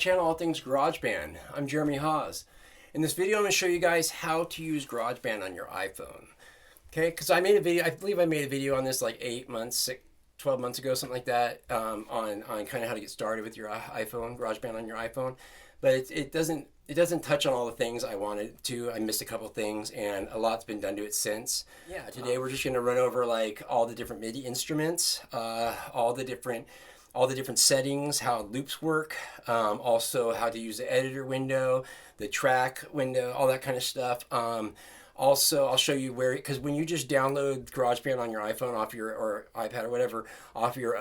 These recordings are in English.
channel, All Things GarageBand. I'm Jeremy Hawes. In this video, I'm going to show you guys how to use GarageBand on your iPhone. Okay, because I made a video, I believe I made a video on this like 8 months, 12 months ago, something like that, on kind of how to get started with your iPhone, GarageBand on your iPhone. But it doesn't touch on all the things I wanted to. I missed a couple things, and a lot's been done to it since. Yeah, today we're just going to run over like all the different MIDI instruments, all the different settings, how loops work, also how to use the editor window, the track window, all that kind of stuff. Also, I'll show you where, because when you just download GarageBand on your iPhone off your or iPad or whatever off your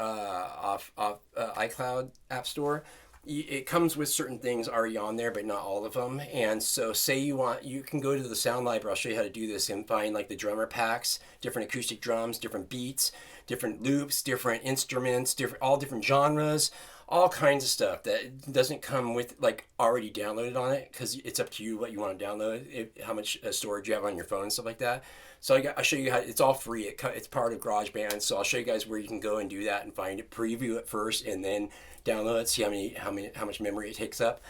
iCloud App Store, it comes with certain things already on there, but not all of them. And so, say you can go to the sound library. I'll show you how to do this and find like the drummer packs, different acoustic drums, different beats, different loops, different instruments, all different genres, all kinds of stuff that doesn't come with like already downloaded on it, because it's up to you what you want to download, how much storage you have on your phone and stuff like that. So I'll show you how. It's all free. It's part of GarageBand. So I'll show you guys where you can go and do that and find it, preview it first, and then download it. See how much memory it takes up.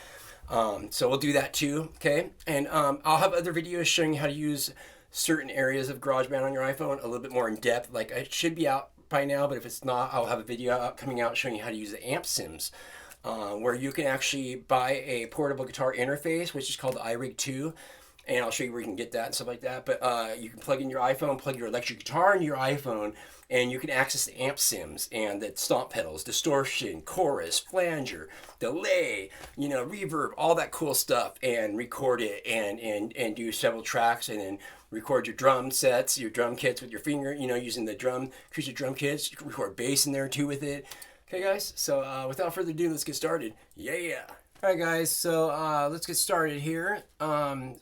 So we'll do that too. Okay, and I'll have other videos showing you how to use certain areas of GarageBand on your iPhone a little bit more in depth. Like it should be out by now, but if it's not, I'll have a video coming out showing you how to use the amp sims, where you can actually buy a portable guitar interface, which is called the iRig 2. And I'll show you where you can get that and stuff like that. But you can plug in your iPhone, plug your electric guitar into your iPhone, and you can access the amp sims and the stomp pedals, distortion, chorus, flanger, delay, reverb, all that cool stuff, and record it and do several tracks, and then record your drum sets, your drum kits with your finger, using the acoustic drum kits. You can record bass in there too with it. Okay, guys. So without further ado, let's get started. Yeah. Alright guys, so let's get started here.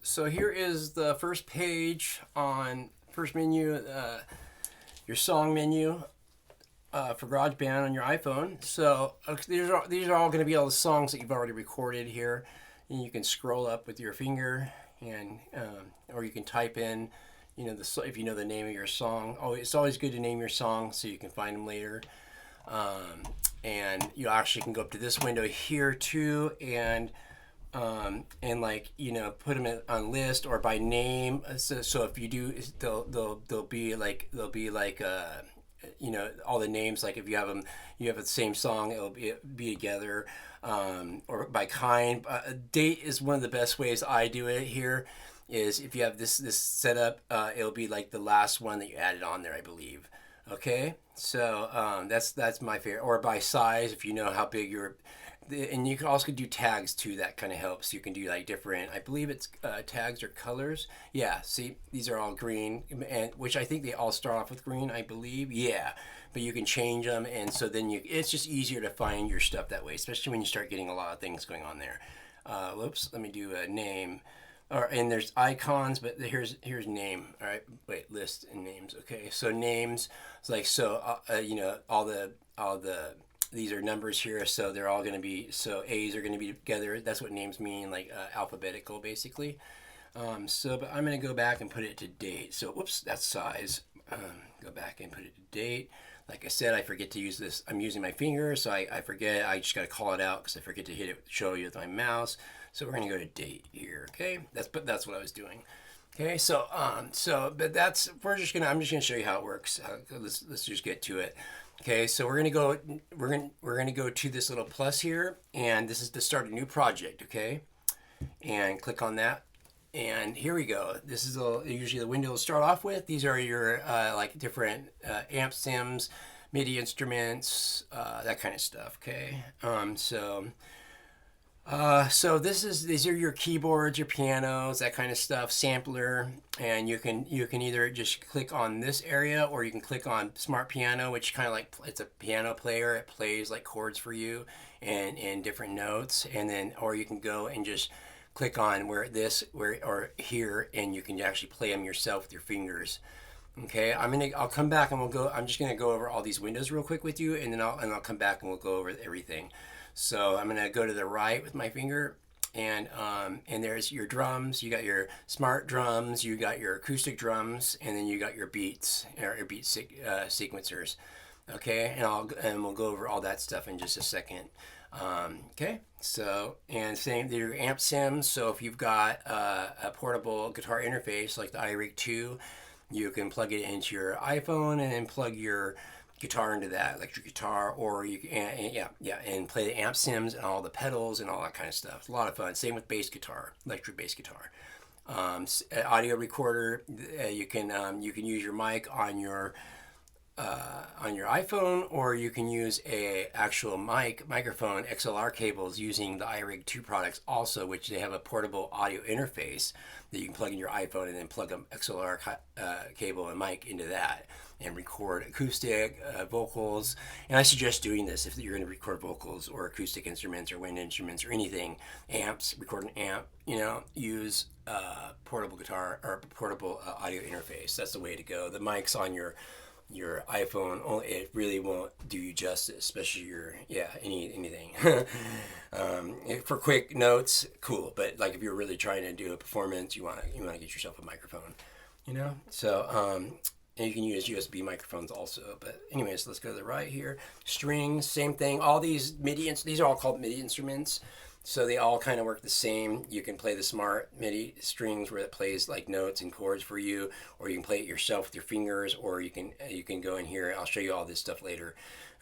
So here is the first page on first menu, your song menu for GarageBand on your iPhone. So these are all going to be all the songs that you've already recorded here, and you can scroll up with your finger, and or you can type in, if you know the name of your song. Oh, it's always good to name your song so you can find them later. And you actually can go up to this window here too, and like put them on list or by name. So if you do, they'll be like all the names. Like if you have them, you have the same song, it'll be together, or by kind. Date is one of the best ways I do it here. Is if you have this setup, it'll be like the last one that you added on there, I believe. Okay, so that's my favorite. Or by size, if you know how big and you can also do tags too. That kind of helps. You can do like different. I believe it's tags or colors. Yeah, see, these are all green, and which I think they all start off with green. I believe. Yeah, but you can change them, and so then it's just easier to find your stuff that way, especially when you start getting a lot of things going on there. Whoops, let me do a name. And there's icons, but here's name. All right, wait, list and names. Okay, so names. It's like all the these are numbers here, so they're all going to be, so A's are going to be together. That's what names mean, like alphabetical, basically. But I'm going to go back and put it to date. So whoops, that's size. Go back and put it to date. Like I said, I forget to use this. I'm using my finger, so I forget. I just got to call it out because I forget to hit it, show you with my mouse. So we're gonna go to date here. Okay, that's what I was doing. Okay, so I'm just gonna show you how it works. Let's just get to it. Okay, so we're gonna go to this little plus here, and this is to start a new project. Okay, and click on that. And here we go. This is usually the window to start off with. These are your like different amp sims, MIDI instruments, that kind of stuff. Okay. So these are your keyboards, your pianos, that kind of stuff, sampler, and you can either just click on this area, or you can click on Smart Piano, which kind of like, it's a piano player. It plays like chords for you and different notes, and then, or you can go and just click on or here, and you can actually play them yourself with your fingers. Okay, I'll come back and I'm just gonna go over all these windows real quick with you, and then I'll come back and we'll go over everything. So I'm gonna go to the right with my finger, and there's your drums. You got your smart drums, you got your acoustic drums, and then you got your beats, or your beat sequencers. Okay, and we'll go over all that stuff in just a second. Okay, so, and same, your amp sims. So if you've got a portable guitar interface like the iRig 2, you can plug it into your iPhone and then plug your guitar into that electric guitar, or you can, and play the amp sims and all the pedals and all that kind of stuff. It's a lot of fun. Same with bass guitar, electric bass guitar. Audio recorder, you can use your mic on your iPhone, or you can use a actual microphone XLR cables using the iRig 2 products also, which they have a portable audio interface that you can plug in your iPhone and then plug an XLR cable and mic into that and record acoustic vocals. And I suggest doing this if you're going to record vocals or acoustic instruments or wind instruments or anything, amps, record an amp, use portable guitar or portable audio interface. That's the way to go. The mic's on your iPhone, it really won't do you justice, especially anything. For quick notes, cool. But like if you're really trying to do a performance, you want to get yourself a microphone, So and you can use USB microphones also. But anyways, let's go to the right here. Strings, same thing. All these MIDI, these are all called MIDI instruments. So they all kind of work the same. You can play the smart MIDI strings where it plays like notes and chords for you, or you can play it yourself with your fingers, or you can go in here. I'll show you all this stuff later.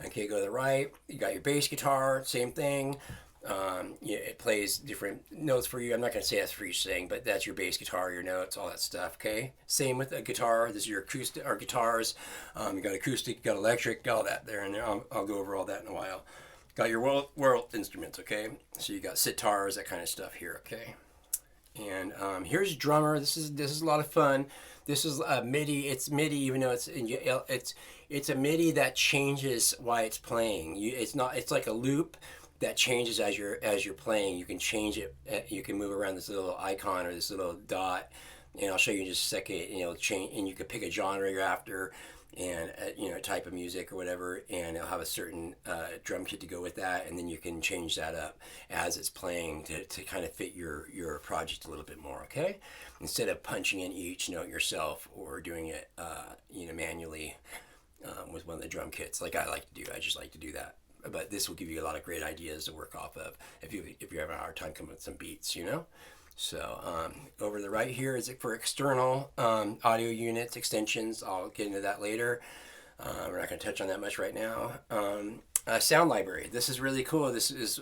Okay, go to the right. You got your bass guitar, same thing. It plays different notes for you. I'm not going to say that's for each thing, but that's your bass guitar, your notes, all that stuff. Okay. Same with a guitar. This is your acoustic or guitars. You got acoustic, you got electric, got all that there, and I'll go over all that in a while. Got your world instruments, okay? So you got sitars, that kind of stuff here, okay? And here's drummer. This is a lot of fun. This is MIDI. It's MIDI, even though it's a MIDI that changes while it's playing. It's like a loop that changes as you're playing. You can change it. You can move around this little icon or this little dot, and I'll show you in just a second. And it'll change, and you can pick a genre you're after, and type of music or whatever, and it'll have a certain drum kit to go with that, and then you can change that up as it's playing to kind of fit your project a little bit more, okay? Instead of punching in each note yourself or doing it manually with one of the drum kits like I like to do. I just like to do that. But this will give you a lot of great ideas to work off of if you're having a hard time coming up with some beats, So over the right here is it for external audio units, extensions. I'll get into that later. We're not going to touch on that much right now. Sound library. This is really cool. This is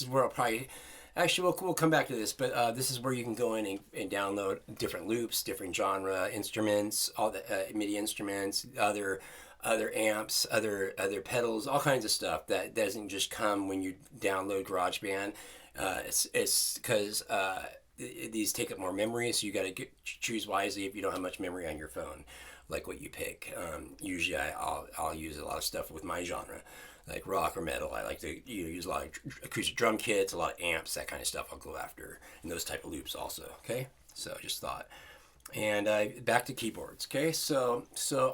where I'll probably actually we'll come back to this, but this is where you can go in and download different loops, different genre instruments, all the MIDI instruments, other amps, other pedals, all kinds of stuff that doesn't just come when you download GarageBand. It's because these take up more memory, so you got to choose wisely if you don't have much memory on your phone, like what you pick. Usually I'll use a lot of stuff with my genre, like rock or metal. I like to use a lot of acoustic drum kits, a lot of amps, that kind of stuff I'll go after, and those type of loops also, okay? So just thought. And back to keyboards, okay? So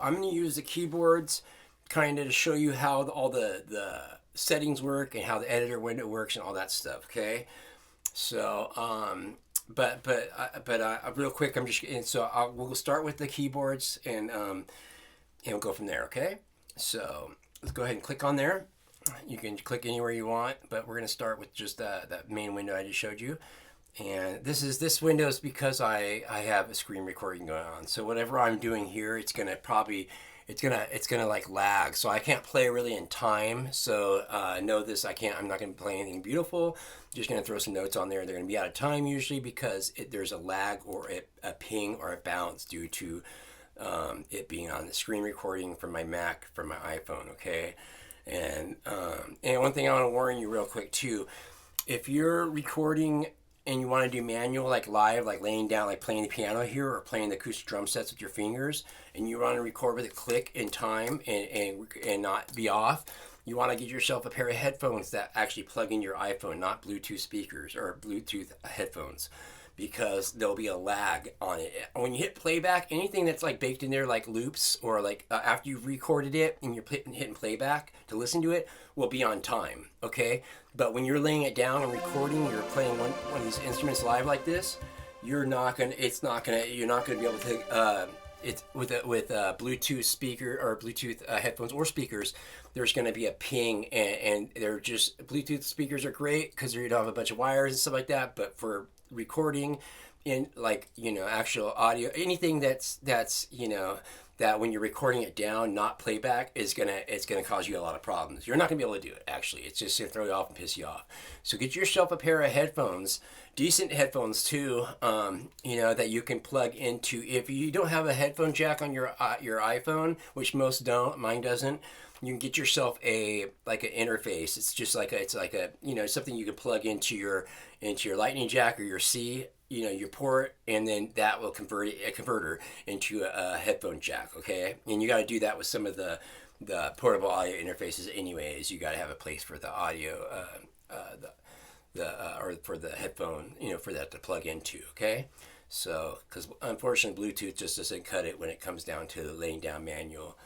I'm going to use the keyboards kind of to show you how all the settings work and how the editor window works and all that stuff, okay? So but real quick, we'll start with the keyboards and we'll go from there, okay? So let's go ahead and click on there. You can click anywhere you want, but we're going to start with just that main window I just showed you. And this window is because I have a screen recording going on. So whatever I'm doing here, it's gonna like lag. So I can't play really in time. So know this, I'm not gonna play anything beautiful. I'm just gonna throw some notes on there. They're gonna be out of time usually because there's a lag or a ping or a bounce due to it being on the screen recording from my Mac, from my iPhone. Okay, and one thing I want to warn you real quick too, if you're recording and you want to do manual, like live, like laying down, like playing the piano here or playing the acoustic drum sets with your fingers, and you want to record with a click in time and not be off, you want to get yourself a pair of headphones that actually plug in your iPhone, not Bluetooth speakers or Bluetooth headphones, because there'll be a lag on it. When you hit playback, anything that's like baked in there, like loops or like after you've recorded it and you're hitting playback to listen to it, will be on time, okay? But when you're laying it down and recording, you're playing one of these instruments live like this, you're not gonna be able to it's with Bluetooth speaker or Bluetooth headphones or speakers, there's going to be a ping, and they're just Bluetooth speakers are great because you don't have a bunch of wires and stuff like that. But for recording, in like actual audio, anything that's that when you're recording it down, not playback, it's gonna cause you a lot of problems. You're not gonna be able to do it. Actually, it's just gonna throw you off and piss you off. So get yourself a pair of headphones, decent headphones too. That you can plug into. If you don't have a headphone jack on your iPhone, which most don't, mine doesn't. You can get yourself an interface. It's just like a something you can plug into your lightning jack or your your port, and then that will convert a converter into a headphone jack. Okay, and you got to do that with some of the portable audio interfaces. Anyways, you got to have a place for the audio, or for the headphone, for that to plug into. Okay, so because unfortunately Bluetooth just doesn't cut it when it comes down to laying down manual.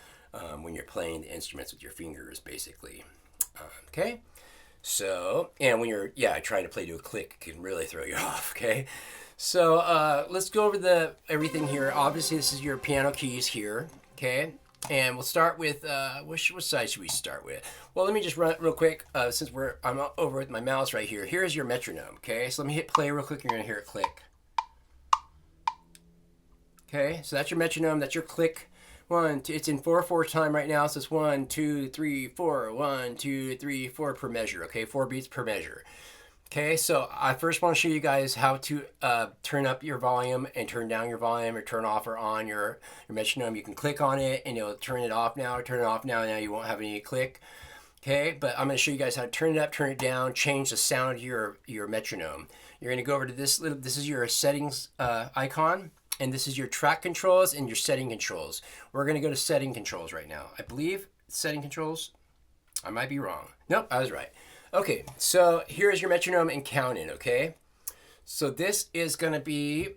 When you're playing the instruments with your fingers, basically. Okay? So, and when you're, trying to play to a click, it can really throw you off, okay? So, let's go over everything here. Obviously, this is your piano keys here, okay? And we'll start with, what side should we start with? Well, let me just run it real quick, since I'm over with my mouse right here. Here's your metronome, okay? So let me hit play real quick, and you're going to hear it click. Okay, so that's your metronome, that's your click. It's in 4/4 time right now, so it's 1, 2, 3, 4, 1, 2, 3, 4 per measure, okay? 4 beats per measure. Okay, so I first want to show you guys how to turn up your volume and turn down your volume, or turn off or on your metronome. You can click on it and it'll turn it off now, or turn it off now, and now you won't have any click. Okay, but I'm going to show you guys how to turn it up, turn it down, change the sound of your metronome. You're going to go over to this is your settings icon. And this is your track controls and your setting controls. We're going to go to setting controls right now. I believe setting controls. I might be wrong. Nope, I was right. Okay, so here's your metronome and count in, okay? So this is going to be,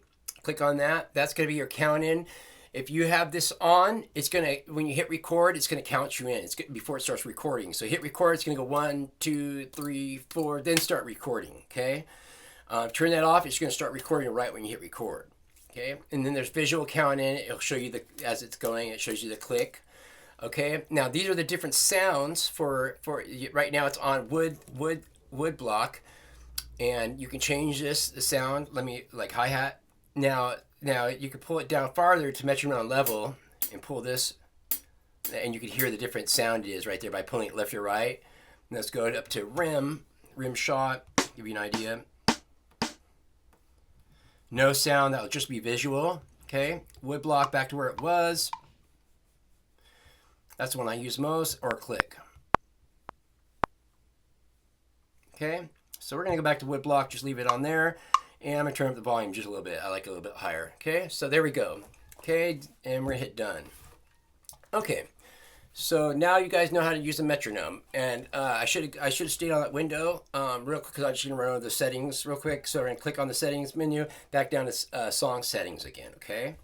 click on that. That's going to be your count in. If you have this on, it's going to, when you hit record, it's going to count you in. Before it starts recording. So hit record, it's going to go 1, 2, 3, 4, then start recording, okay? Turn that off, it's going to start recording right when you hit record. Okay, and then there's visual count in. It'll show you as it's going. It shows you the click. Okay, now these are the different sounds for right now. It's on wood block, and you can change the sound. Let me like hi-hat. Now you can pull it down farther to metronome level and pull this, and you can hear the different sound it is right there by pulling it left or right. And let's go up to rim shot. Give you an idea. No sound, that'll just be visual. Okay, wood block back to where it was. That's the one I use most, or click. Okay, so we're gonna go back to wood block, just leave it on there. And I'm gonna turn up the volume just a little bit. I like it a little bit higher. Okay, so there we go. Okay, and we're gonna hit done. Okay, so now you guys know how to use a metronome. And I should have stayed on that window real quick, because I'm just gonna run over the settings real quick. So we're gonna click on the settings menu, back down to song settings again. Okay.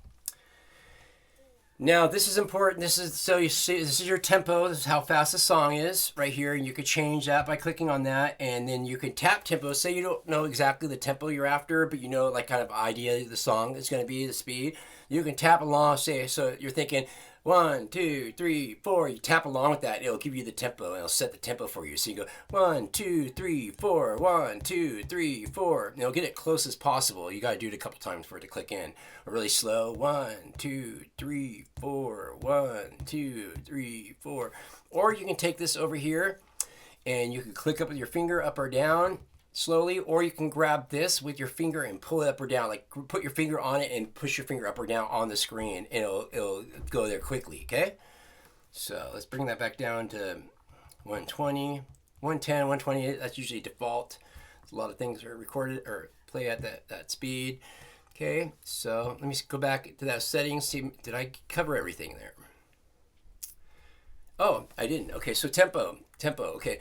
Now this is important. So you see, this is your tempo. This is how fast the song is right here, and you could change that by clicking on that, and then you can tap tempo. Say you don't know exactly the tempo you're after, but you know like kind of idea the song is going to be, the speed. You can tap along. Say so you're thinking 1, 2, 3, 4. You tap along with that, it'll give you the tempo, and it'll set the tempo for you. So you go 1, 2, 3, 4, 1, 2, 3, 4. And it'll get it close as possible. You got to do it a couple times for it to click in. Or really slow. 1, 2, 3, 4. 1, 2, 3, 4. Or you can take this over here, and you can click up with your finger up or down slowly, or you can grab this with your finger and pull it up or down, like put your finger on it and push your finger up or down on the screen, and it'll go there quickly. Okay, so let's bring that back down to 120, 110, 120. That's usually default. A lot of things are recorded or play at that speed. Okay, so let me go back to that settings. See, did I cover everything there? Oh, I didn't. Okay, so tempo. Okay.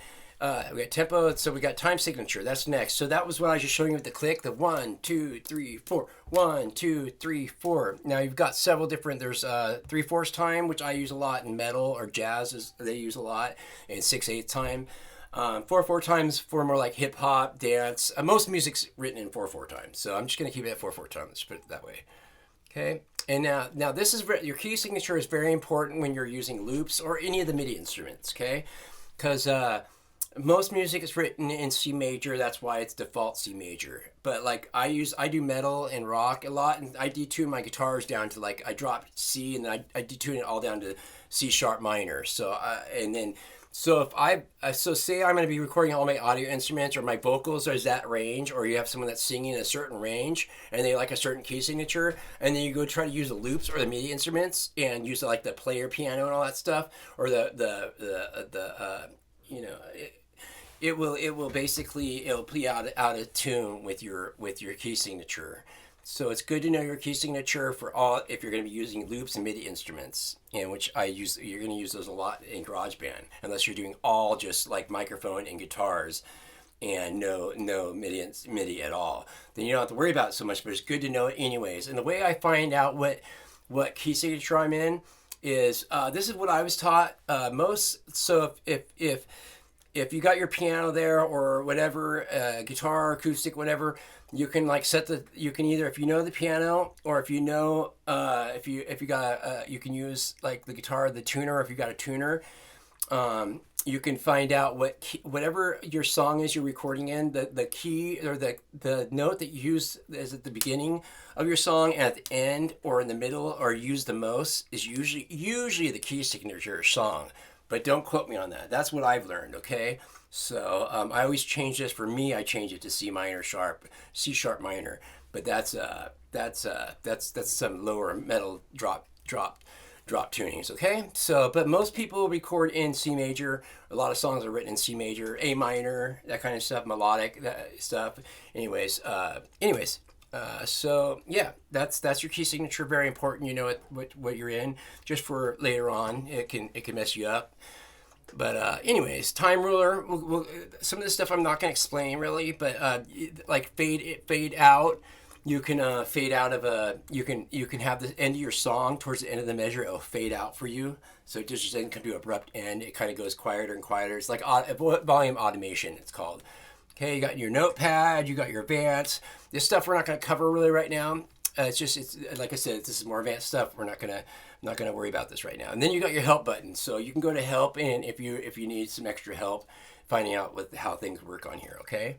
We got tempo, so we got time signature. That's next. So that was what I was just showing you with the click, the 1, 2, 3, 4, 1, 2, 3, 4. Now you've got several different. There's 3/4 time, which I use a lot in metal or jazz, they use a lot, and 6/8 time. 4/4 times for more like hip hop, dance. Most music's written in 4/4 time, so I'm just gonna keep it at 4/4 time. Let's put it that way. Okay, And now this is your key signature is very important when you're using loops or any of the MIDI instruments, okay? Because most music is written in C major. That's why it's default C major. But like I do metal and rock a lot, and I detune my guitars down to like I drop C and then I detune it all down to C sharp minor. So and then. So if so say I'm going to be recording all my audio instruments or my vocals, there's that range, or you have someone that's singing in a certain range and they like a certain key signature, and then you go try to use the loops or the MIDI instruments and use like the player piano and all that stuff, or it will basically it'll be out of tune with your key signature. So it's good to know your key signature for all if you're going to be using loops and MIDI instruments, and which I use. You're going to use those a lot in GarageBand, unless you're doing all just like microphone and guitars, and no MIDI at all. Then you don't have to worry about it so much. But it's good to know it anyways. And the way I find out what key signature I'm in is this is what I was taught most. So if you got your piano there or whatever, guitar, acoustic, whatever, you can like you can either, if you know the piano, or if you know, if you got, you can use like the guitar, the tuner, or if you got a tuner, you can find out whatever your song is you're recording in, the key or the note that you use is at the beginning of your song and at the end or in the middle or use the most is usually the key signature song. But don't quote me on that. That's what I've learned, okay? So I always change this. For me, I change it to C sharp minor. But that's some lower metal drop tunings, okay? So, but most people record in C major. A lot of songs are written in C major, A minor, that kind of stuff, melodic stuff. So yeah, that's your key signature. Very important. You know what you're in. Just for later on, it can mess you up. But anyways, time ruler. Some of this stuff I'm not going to explain really, but like fade out. You can fade out of you can have the end of your song towards the end of the measure. It'll fade out for you, so it just doesn't come to an abrupt end. It kind of goes quieter and quieter. It's like volume automation. It's called. Okay, you got your notepad, you got your advanced. This stuff we're not going to cover really right now. It's like I said, this is more advanced stuff. We're not gonna worry about this right now. And then you got your help button, so you can go to help, and if you need some extra help finding out how things work on here. Okay.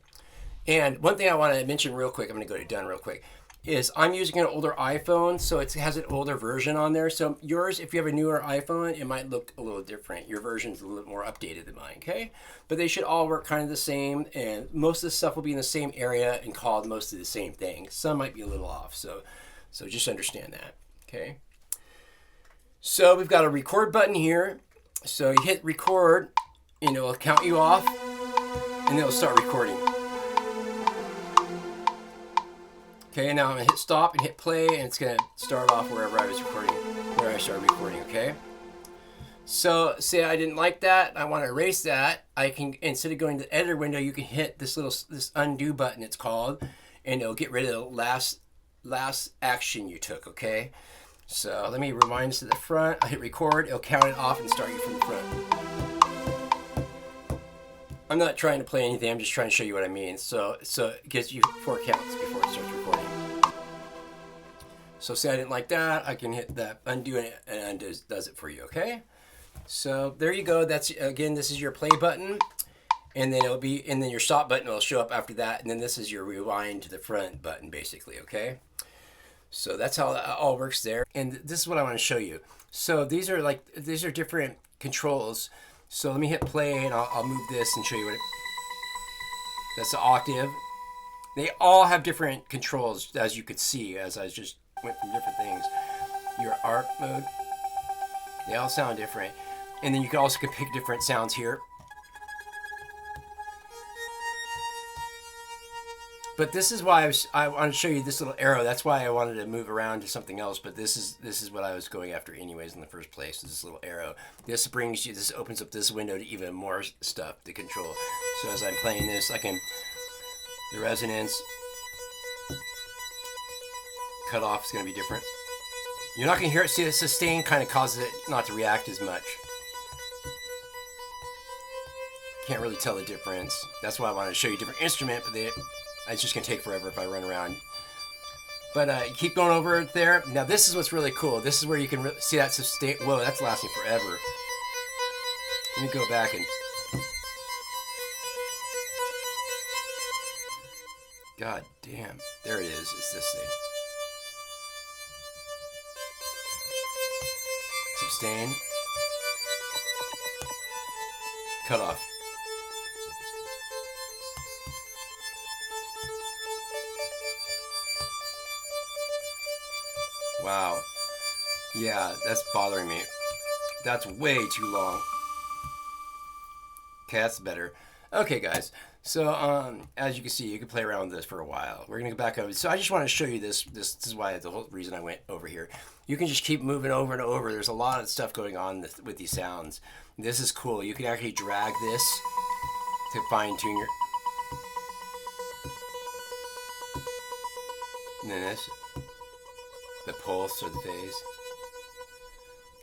And one thing I want to mention real quick, I'm going to go to done real quick, is I'm using an older iPhone, so it has an older version on there. So yours, if you have a newer iPhone, it might look a little different. Your version's a little more updated than mine, okay? But they should all work kind of the same, and most of the stuff will be in the same area and called mostly the same thing. Some might be a little off, so just understand that, okay? So we've got a record button here. So you hit record, and it'll count you off, and it'll start recording. Okay, now I'm going to hit stop and hit play, and it's going to start off wherever I started recording, okay? So, say I didn't like that, I want to erase that, I can, instead of going to the editor window, you can hit this undo button, it's called, and it'll get rid of the last action you took, okay? So, let me rewind this to the front, I'll hit record, it'll count it off and start you from the front. I'm not trying to play anything, I'm just trying to show you what I mean. So it gives you 4 counts before it starts recording. So say I didn't like that, I can hit that undo and it does it for you, okay? So there you go. That's, again, this is your play button, and then your stop button will show up after that, and then this is your rewind to the front button basically, okay? So that's how it all works there. And this is what I want to show you. So these are different controls. So let me hit play, and I'll move this and show you that's the octave. They all have different controls, as you could see, as I just went from different things. Your art mode, they all sound different. And then you can also pick different sounds here. But this is why I want to show you this little arrow. That's why I wanted to move around to something else. But this is what I was going after anyways in the first place. This little arrow. This opens up this window to even more stuff to control. So as I'm playing this, the resonance, cutoff is going to be different. You're not going to hear it. See, the sustain kind of causes it not to react as much. Can't really tell the difference. That's why I wanted to show you a different instrument, but it's just going to take forever if I run around. But keep going over it there. Now this is what's really cool. This is where you can see that sustain. Whoa, that's lasting forever. Let me go back and. God damn. There it is. It's this thing. Sustain. Cut off. Wow. Yeah, that's bothering me. That's way too long. Okay, that's better. Okay, guys. So, as you can see, you can play around with this for a while. We're gonna go back over. So, I just want to show you this. This is why the whole reason I went over here. You can just keep moving over and over. There's a lot of stuff going on with these sounds. This is cool. You can actually drag this to fine tune your. And then this, the pulse or the phase.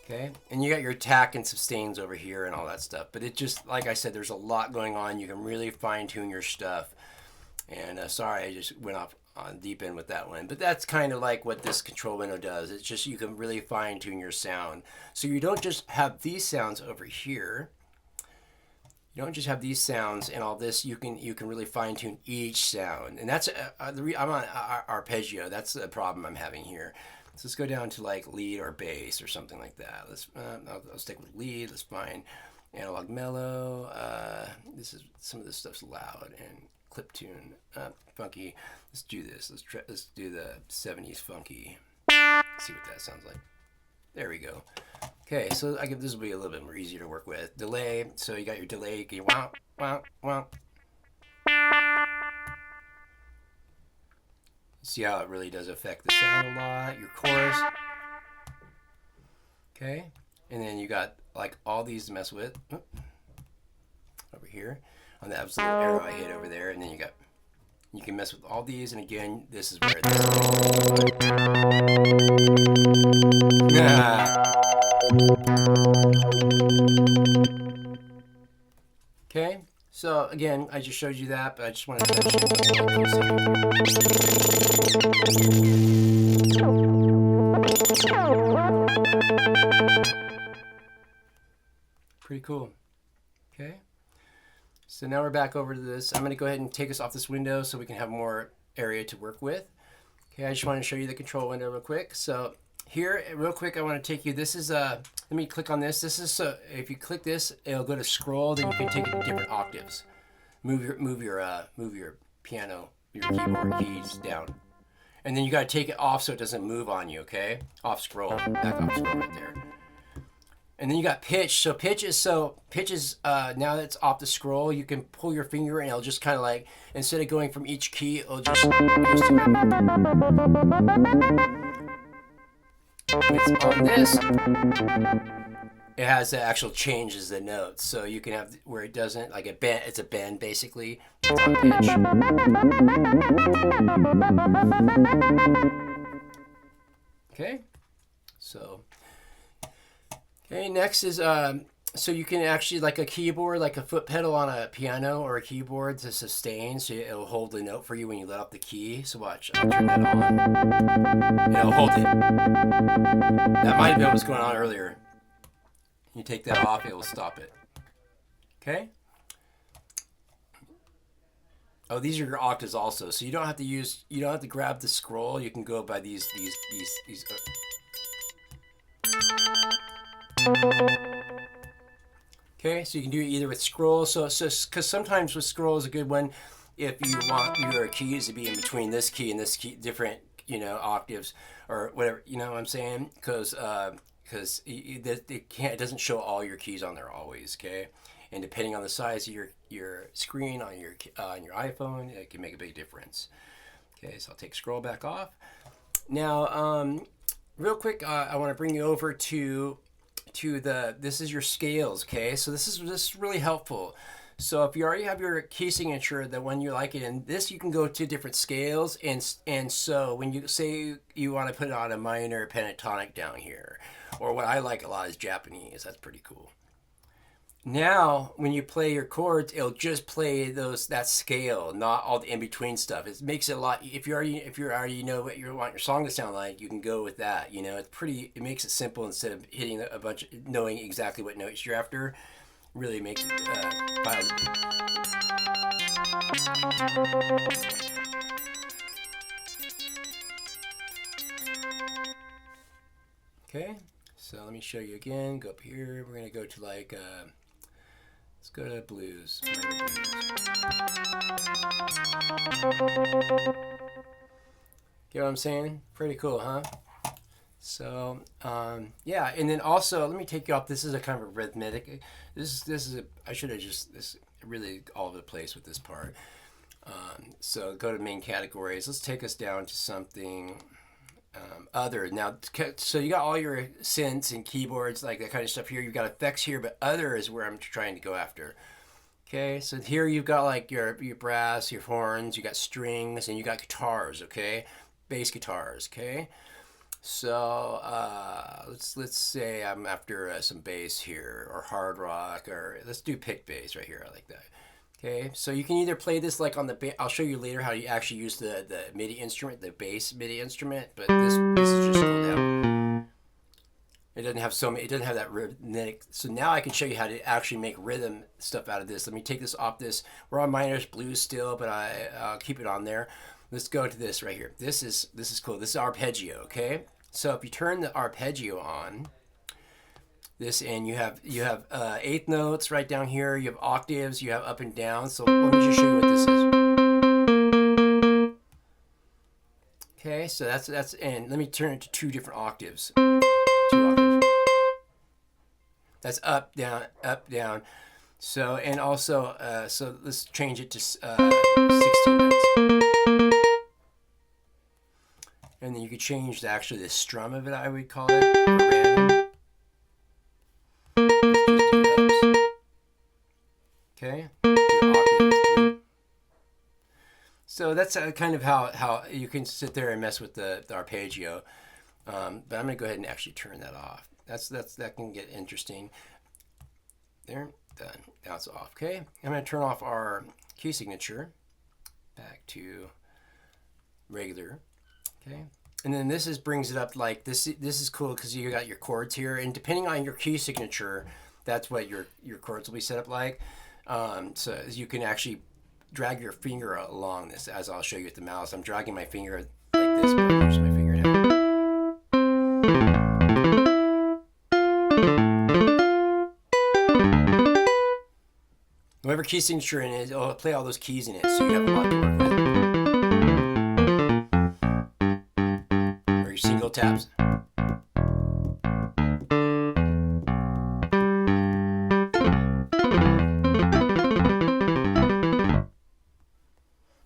Okay, and you got your attack and sustains over here and all that stuff. But it just, like I said, there's a lot going on. You can really fine tune your stuff. And sorry, I just went off on deep end with that one. But that's kind of like what this control window does. It's just you can really fine tune your sound. So you don't just have these sounds over here. You don't just have these sounds and all this. You can really fine tune each sound. And that's I'm on arpeggio. That's the problem I'm having here. So let's go down to like lead or bass or something like that. Let's I'll stick with lead. Let's find analog mellow. This is some of this stuff's loud and clip tune, funky. Let's do this. Let's do the 70s funky. See what that sounds like. There we go. Okay, so this will be a little bit more easier to work with. Delay. So you got your delay. You can wow wow wow. See how it really does affect the sound a lot. Your chorus. Okay. And then you got like all these to mess with. Over here. On the absolute arrow I hit over there. And then you can mess with all these. And again, this is where this Okay. So again, I just showed you that, but I just wanted to mention pretty cool. Okay. So now we're back over to this. I'm going to go ahead and take us off this window so we can have more area to work with. Okay, I just want to show you the control window real quick. So here, real quick, I want to take you. This is let me click on this. This is so if you click this, it'll go to scroll. Then you can take it to different octaves. Move your piano, your keyboard keys down, and then you got to take it off so it doesn't move on you. Okay, off scroll, back off scroll right there. And then you got pitch. So pitch is now that it's off the scroll, you can pull your finger and it'll just kind of like, instead of going from each key, it'll just it's on this. It has the actual changes the notes, so you can have where it doesn't, like a bend. It's a bend basically. It's on pitch. Okay, so okay. Next is so you can actually, like a keyboard, like a foot pedal on a piano or a keyboard to sustain, so it'll hold the note for you when you let off the key. So watch, I'll turn that on, and it'll hold it. That might have been what's going on earlier. You take that off, it will stop it. Okay. Oh, these are your octaves also, so you don't have to grab the scroll. You can go by these. Okay, so you can do it either with scroll. So because sometimes with scroll is a good one if you want your keys to be in between this key and this key, different octaves or whatever. You know what I'm saying? Because it doesn't show all your keys on there always. Okay, and depending on the size of your screen on your iPhone, it can make a big difference. Okay, so I'll take scroll back off. Now, real quick, I want to bring you over to this is your scales. Okay, so this is really helpful. So if you already have your key signature, the one you like it in, this you can go to different scales, and so when you say you want to put it on a minor pentatonic down here, or what I like a lot is Japanese. That's pretty cool. Now, when you play your chords, it'll just play that scale, not all the in between stuff. It makes it a lot. If you already know what you want your song to sound like, you can go with that. You know, it's pretty. It makes it simple instead of hitting a bunch, knowing exactly what notes you're after. Really makes it file. Okay, so let me show you again. Go up here. We're gonna go to like. Let's go to blues. Get what I'm saying? Pretty cool, huh? So yeah, and then also let me take you off. This is a kind of a rhythmic. This is a. I should have just this really all over the place with this part. So go to main categories. Let's take us down to something other. Now, so you got all your synths and keyboards, like that kind of stuff here. You've got effects here, but other is where I'm trying to go after. Okay, so here you've got like your brass, your horns, you got strings, and you got guitars. Okay, bass guitars. Okay, so let's say I'm after some bass here, or hard rock, or let's do pick bass right here. I like that. Okay, so you can either play this like on the I'll show you later how you actually use the MIDI instrument, the bass MIDI instrument. But this is just cool to have. It doesn't have it doesn't have that rhythmic. So now I can show you how to actually make rhythm stuff out of this. Let me take this off this. We're on minor blues still, but I'll keep it on there. Let's go to this right here. This is cool. This is arpeggio. Okay, so if you turn the arpeggio on. This and you have eighth notes right down here. You have octaves. You have up and down. So let me just show you what this is. Okay, so that's and let me turn it to two different octaves. Two octaves. That's up, down, up, down. So and also so let's change it to 16 notes. And then you could change the strum of it. I would call it random. Okay, so that's kind of how you can sit there and mess with the arpeggio. But I'm gonna go ahead and actually turn that off. That can get interesting. There, done. Now it's off. Okay, I'm gonna turn off our key signature. Back to regular. Okay, and then this brings it up like this. This is cool because you got your chords here, and depending on your key signature, that's what your chords will be set up like. So you can actually drag your finger along this, as I'll show you with the mouse. I'm dragging my finger like this, but I'm using my finger now. Whatever key signature in it, it'll play all those keys in it, so you have a lot to work with. Or your single taps.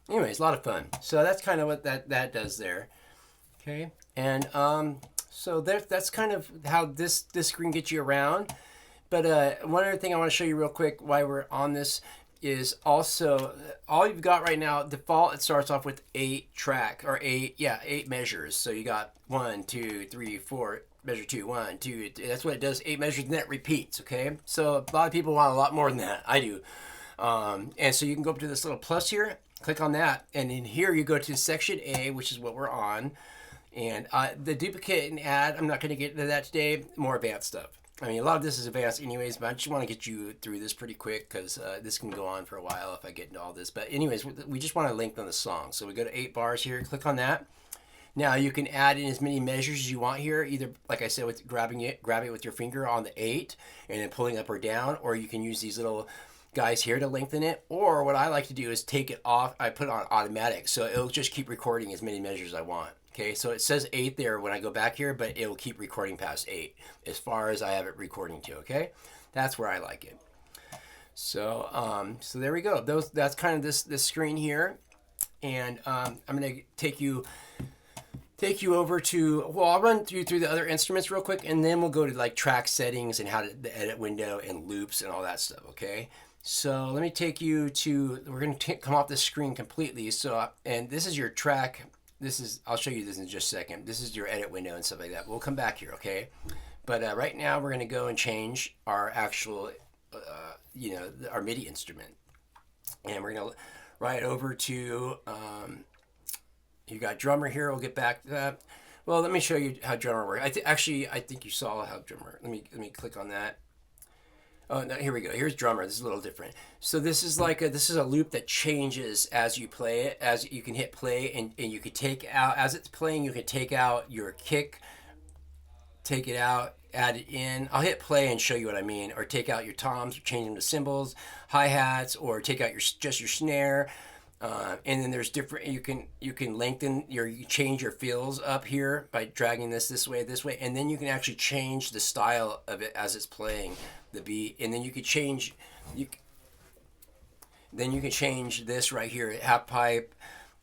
Anyways, a lot of fun. So that's kind of what that does there. Okay, and so that's kind of how this screen gets you around. But one other thing I want to show you real quick while we're on this is also all you've got right now. Default, it starts off with 8 measures. So you got 1, 2, 3, 4. Measure 2, 1, 2. That's what it does. 8 measures, and then it repeats. Okay, so a lot of people want a lot more than that. I do. And so you can go up to this little plus here, click on that, and in here you go to section A, which is what we're on. And the duplicate and add, I'm not going to get into that today. More advanced stuff. I mean, a lot of this is advanced anyways, but I just want to get you through this pretty quick because this can go on for a while if I get into all this. But anyways, we just want to lengthen the song. So we go to 8 bars here, click on that. Now you can add in as many measures as you want here, either, like I said, with grabbing it with your finger on the 8 and then pulling up or down, or you can use these little guys here to lengthen it. Or what I like to do is take it off, I put it on automatic, so it'll just keep recording as many measures as I want. Okay, so it says 8 there when I go back here, but it will keep recording past 8 as far as I have it recording to. Okay, that's where I like it. So so there we go. That's kind of this screen here, and I'm gonna take you over to, well, I'll run through the other instruments real quick, and then we'll go to like track settings and how to the edit window and loops and all that stuff. Okay, so let me take you to, we're going to come off the screen completely. So and this is your track. I'll show you this in just a second. This is your edit window and stuff like that. We'll come back here, okay? But right now we're going to go and change our actual our MIDI instrument. And we're gonna ride over to you got drummer here. We'll get back to that. Well, let me show you how drummer works. I think you saw how drummer. Let me click on that. Oh, no, here we go. Here's drummer. This is a little different. So this is a loop that changes as you play it. As you can hit play, and you can take out, as it's playing, you can take out your kick, take it out, add it in. I'll hit play and show you what I mean. Or take out your toms, or change them to cymbals, hi-hats, or take out just your snare. And then there's different. You can lengthen you change your fills up here by dragging this way, and then you can actually change the style of it as it's playing the beat, and then you can change this right here, half pipe,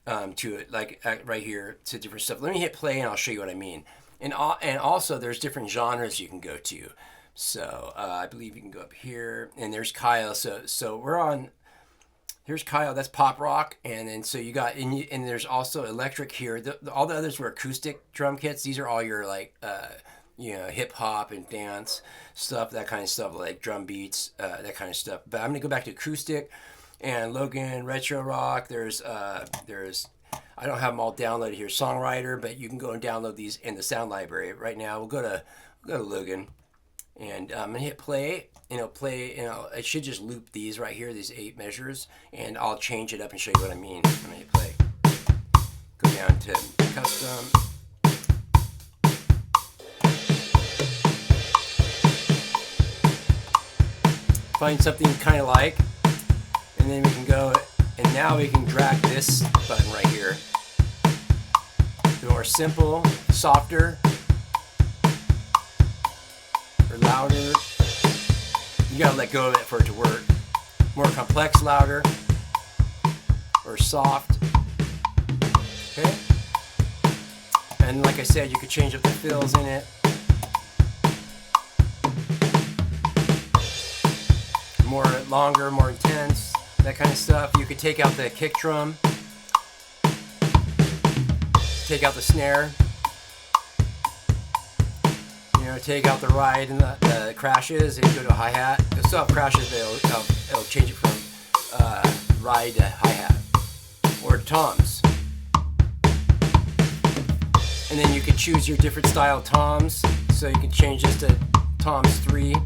to it, like right here, to different stuff. Let me hit play and I'll show you what I mean. And also there's different genres you can go to. So I believe you can go up here, and there's Kyle. So we're on. Here's Kyle, that's pop rock, and then so you got, and there's also electric here. All the others were acoustic drum kits. These are all your like, hip hop and dance stuff, that kind of stuff, like drum beats, that kind of stuff. But I'm gonna go back to acoustic, and Logan, retro rock. There's I don't have them all downloaded here. Songwriter, but you can go and download these in the sound library right now. We'll go to Logan, and I'm gonna hit play. It should just loop these right here, these 8 measures, and I'll change it up and show you what I mean. I'm gonna hit play. Go down to custom. Find something you kind of like, and then we can go, and now we can drag this button right here. The more simple, softer, or louder. You gotta let go of it for it to work. More complex, louder, or soft. Okay? And like I said, you could change up the fills in it. More longer, more intense, that kind of stuff. You could take out the kick drum, take out the snare, take out the ride and the crashes, and go to a hi-hat. It'll still have crashes, but it'll change it from ride to hi-hat or toms. And then you can choose your different style toms. So you can change this to toms 3,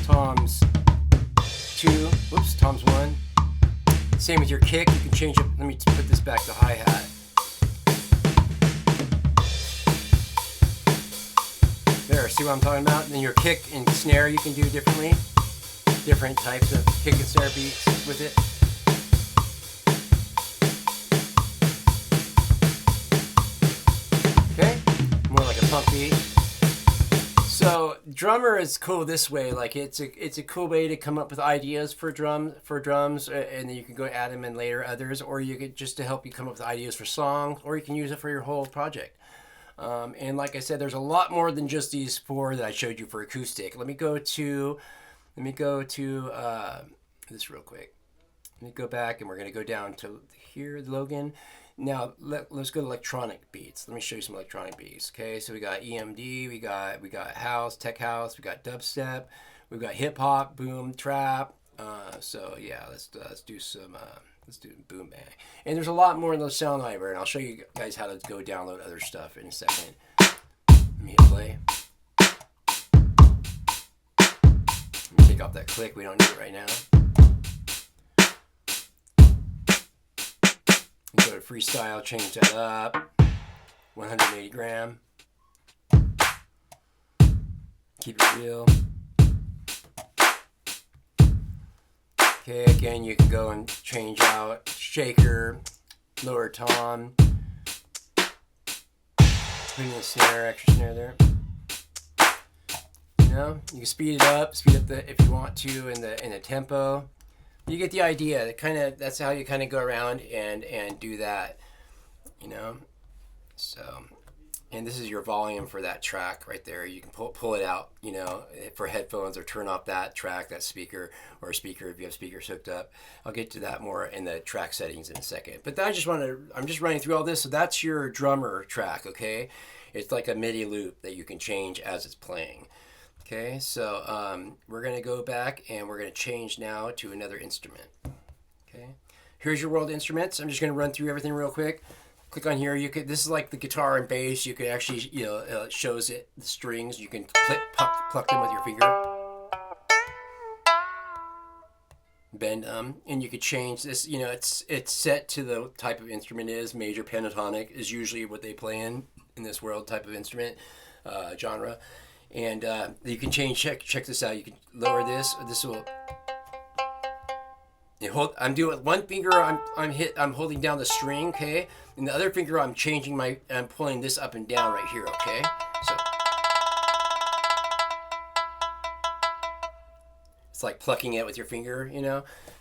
toms 2, toms 1. Same with your kick. You can change it. Let me put this back to hi-hat. There, see what I'm talking about? And then your kick and snare you can do differently. Different types of kick and snare beats with it. Okay, more like a pump beat. So drummer is cool this way. Like it's a cool way to come up with ideas for drums, and then you can go add them in later others, or you could just to help you come up with ideas for songs, or you can use it for your whole project. And like I said, there's a lot more than just these 4 that I showed you for acoustic. Let me go to this real quick. Let me go back, and we're going to go down to here, Logan. Now let's go to electronic beats. Let me show you some electronic beats. Okay, so we got EMD, we got house, tech house, we got dubstep, we've got hip hop, boom, trap. So yeah, let's do some. Let's do boom bang. And there's a lot more in the sound library, and I'll show you guys how to go download other stuff in a second. Let me hit play. Let me take off that click. We don't need it right now. Go to freestyle, change that up. 180 gram. Keep it real. Okay, again, you can go and change out shaker, lower tom, put in a snare, extra snare there. You can speed it up, if you want to in the tempo. You get the idea. That's how you kind of go around and do that. So. And this is your volume for that track right there. You can pull it out, for headphones, or turn off that track, that speaker, or a speaker if you have speakers hooked up. I'll get to that more in the track settings in a second. But I'm just running through all this. So that's your drummer track, okay? It's like a MIDI loop that you can change as it's playing. Okay, so we're going to go back and we're going to change now to another instrument. Okay, here's your world instruments. I'm just going to run through everything real quick. Click on here. You could. This is like the guitar and bass. You could actually, it shows it the strings. You can pluck them with your finger. Bend them, and you could change this. It's set to the type of instrument it is. Major pentatonic is usually what they play in this world type of instrument genre. And you can change. Check this out. You can lower this. This will. I'm doing with one finger. I'm holding down the string. Okay, and the other finger I'm changing I'm pulling this up and down right here. Okay, so it's like plucking it with your finger.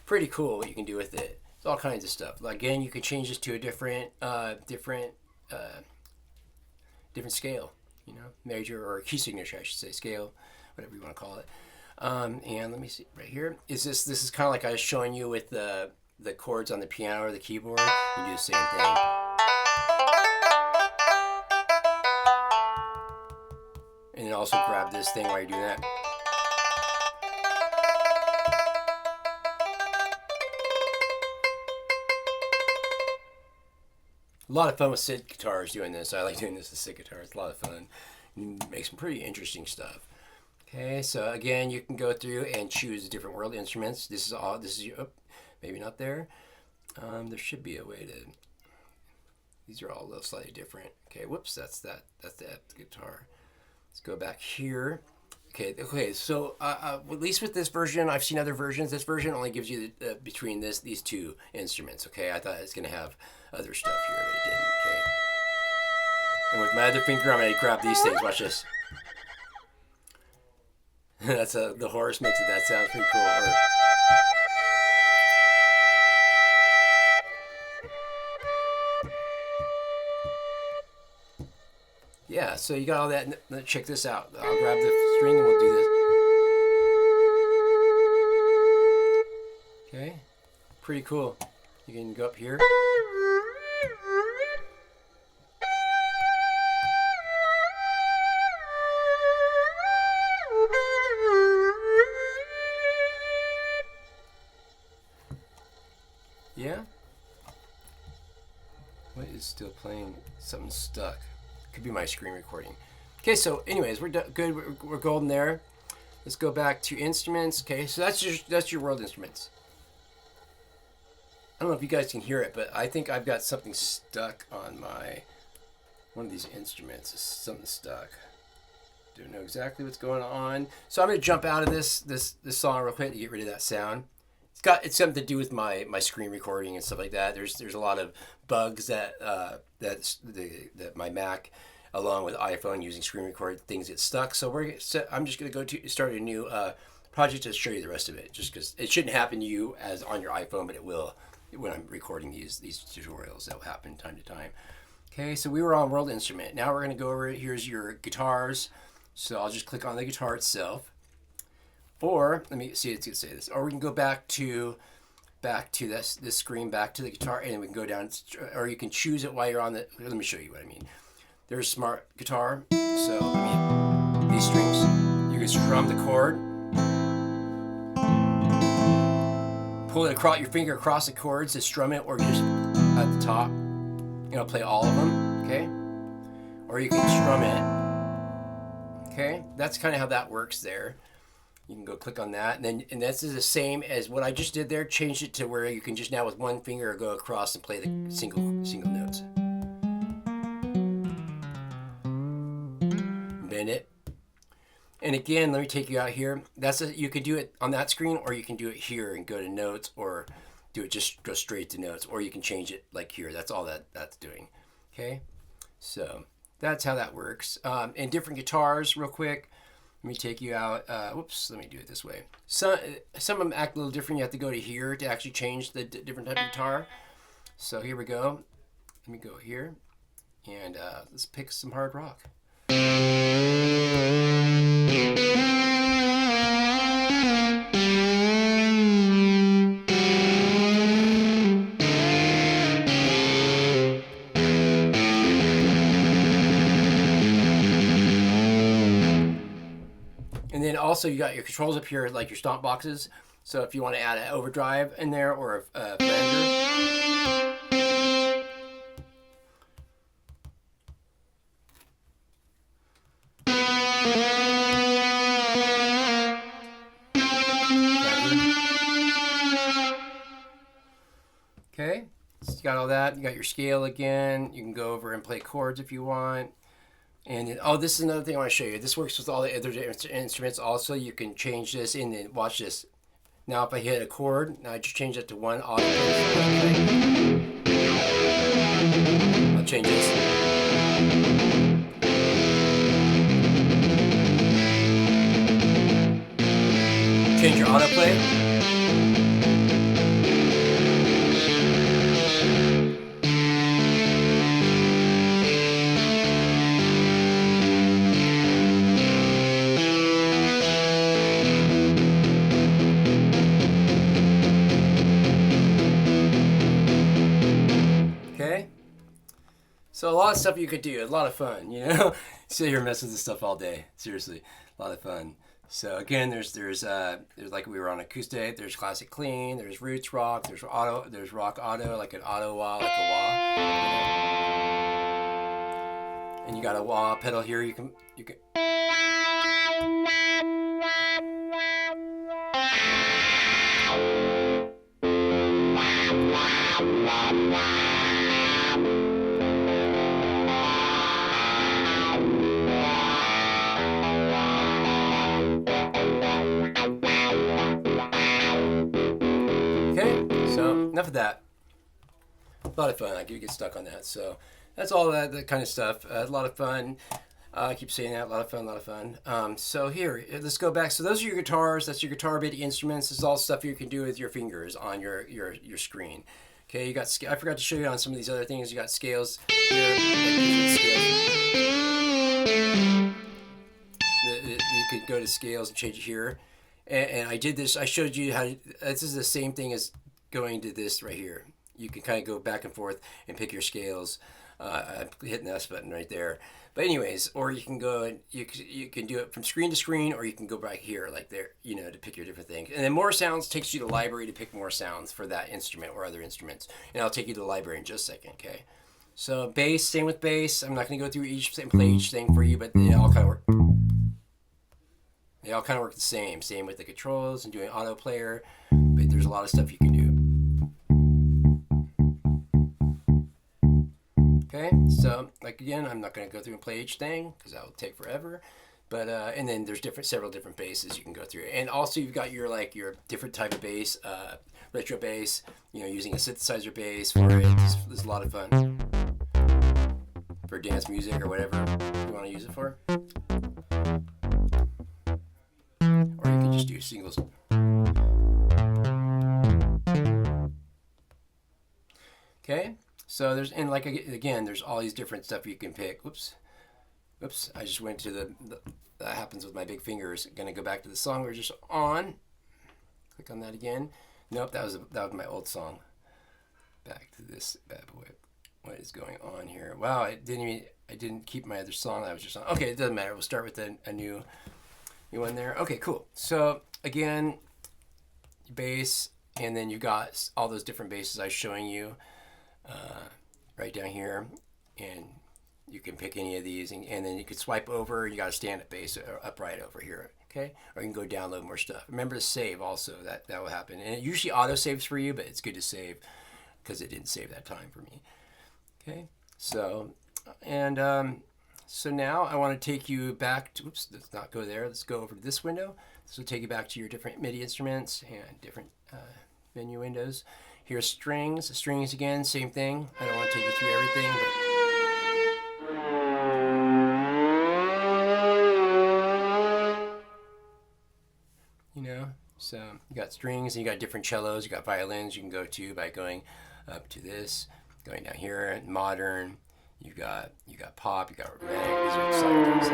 Pretty cool what you can do with it. It's all kinds of stuff. Again, you can change this to a different scale. Major or key signature, I should say, scale, whatever you want to call it. And let me see right here. This is kind of like I was showing you with the chords on the piano or the keyboard. You do the same thing. And then also grab this thing while you're doing that. A lot of fun with SID guitars doing this. I like doing this with SID guitars. It's a lot of fun. You make some pretty interesting stuff. Okay, so again, you can go through and choose different world instruments. This is your, maybe not there. There should be a way to. These are all a little slightly different. Okay, whoops, that's that guitar. Let's go back here. Okay. So at least with this version, I've seen other versions. This version only gives you between these two instruments. Okay, I thought it was gonna have other stuff here, but it didn't. Okay. And with my other finger, I'm gonna grab these things. Watch this. That's the horse makes it. That sounds pretty cool. Yeah, so you got all that. Check this out. I'll grab the string and we'll do this. Okay, pretty cool. You can go up here. Yeah? What is still playing? Something's stuck. Could be my screen recording. Okay, so anyways, we're good. We're golden there. Let's go back to instruments. Okay, so that's your world instruments. I don't know if you guys can hear it, but I think I've got something stuck on one of these instruments. Something stuck. Don't know exactly what's going on. So I'm gonna jump out of this song real quick to get rid of that sound. It's something to do with my screen recording and stuff like that. There's a lot of bugs that my Mac, along with iPhone using screen record, things get stuck. So I'm just gonna start a new project to show you the rest of it. Just because it shouldn't happen to you as on your iPhone, but it will when I'm recording these tutorials. That will happen time to time. Okay, so we were on world instrument. Now we're gonna go over it. Here's your guitars. So I'll just click on the guitar itself. Or let me see. It's gonna say this. Or we can go back to this screen, back to the guitar, and we can go down. Or you can choose it while you're on the. Let me show you what I mean. There's smart guitar. So these strings, you can strum the chord, pull it across your finger across the chords to strum it, or just at the top. Play all of them. Okay. Or you can strum it. Okay. That's kind of how that works there. You can go click on that, and this is the same as what I just did there. Changed it to where you can just now with one finger go across and play the single notes. Bend it, and again, let me take you out here. You can do it on that screen, or you can do it here and go to notes, or do it just go straight to notes, or you can change it like here. That's all that's doing. Okay, so that's how that works. And different guitars, real quick. Let me take you out. Whoops, let me do it this way. Some of them act a little different. You have to go to here to actually change the different type of guitar. So here we go. Let me go here. And let's pick some hard rock. And then also you got your controls up here, like your stomp boxes. So if you want to add an overdrive in there or a flanger. Okay, so you got all that. You got your scale again. You can go over and play chords if you want. And then, oh, this is another thing I want to show you. This works with all the other instruments also. You can change this in and watch this. Now if I hit a chord, now I just change it to one auto. I'll change this. Change your autoplay. Okay. So a lot of stuff you could do. A lot of fun, you know. Sit here and mess with this stuff all day. Seriously, a lot of fun. So again, there's like we were on acoustic. There's classic clean. There's roots rock. There's auto. There's rock auto, like an auto wah, like a wah. And you got a wah pedal here. You can. Enough of that. A lot of fun. I could get stuck on that. So that's all that kind of stuff. A lot of fun. I keep saying that. A lot of fun. A lot of fun. So here, let's go back. So those are your guitars. That's your guitar MIDI instruments. This is all stuff you can do with your fingers on your screen. Okay, you got. I forgot to show you on some of these other things. You got scales here. You could go to scales and change it here. And I did this. I showed you how. This is the same thing as going to this right here. You can kind of go back and forth and pick your scales. I'm hitting the S button right there. But anyways, or you can go and you can do it from screen to screen, or you can go back here like there, you know, to pick your different things. And then more sounds takes you to the library to pick more sounds for that instrument or other instruments. And I'll take you to the library in just a second, okay? So bass, same with bass. I'm not going to go through each and play each thing for you, but they all kind of work. They all kind of work the same. Same with the controls and doing auto player. But there's a lot of stuff you can do. Okay, so like again, I'm not going to go through and play each thing because that will take forever. But and then there's several different basses you can go through, and also you've got your different type of bass, retro bass. You know, using a synthesizer bass for it. It's a lot of fun for dance music or whatever you want to use it for. Or you can just do singles. Okay, so there's, and like again, there's all these different stuff you can pick. Whoops, I just went to that happens with my big fingers. Gonna go back to the song we were just on. Click on that again. Nope, that was my old song. Back to this bad boy. What is going on here? Wow, I didn't keep my other song I was just on. Okay, it doesn't matter. We'll start with a new one there. Okay, cool. So again, bass, and then you got all those different basses I was showing you right down here, and you can pick any of these, and then you could swipe over. You got to stand at bass upright over here, okay? Or you can go download more stuff. Remember to save also. That will happen, and it usually auto saves for you, but it's good to save because it didn't save that time for me. Okay, so and so now I want to take you back to, oops, let's not go there. Let's go over to this window. This will take you back to your different MIDI instruments and different menu windows. Here's strings. Strings again, same thing. I don't want to take you through everything, but you know, so you got strings and you got different cellos, you got violins you can go to by going up to this, going down here, modern. You got pop, you got romantic. These are exciting things.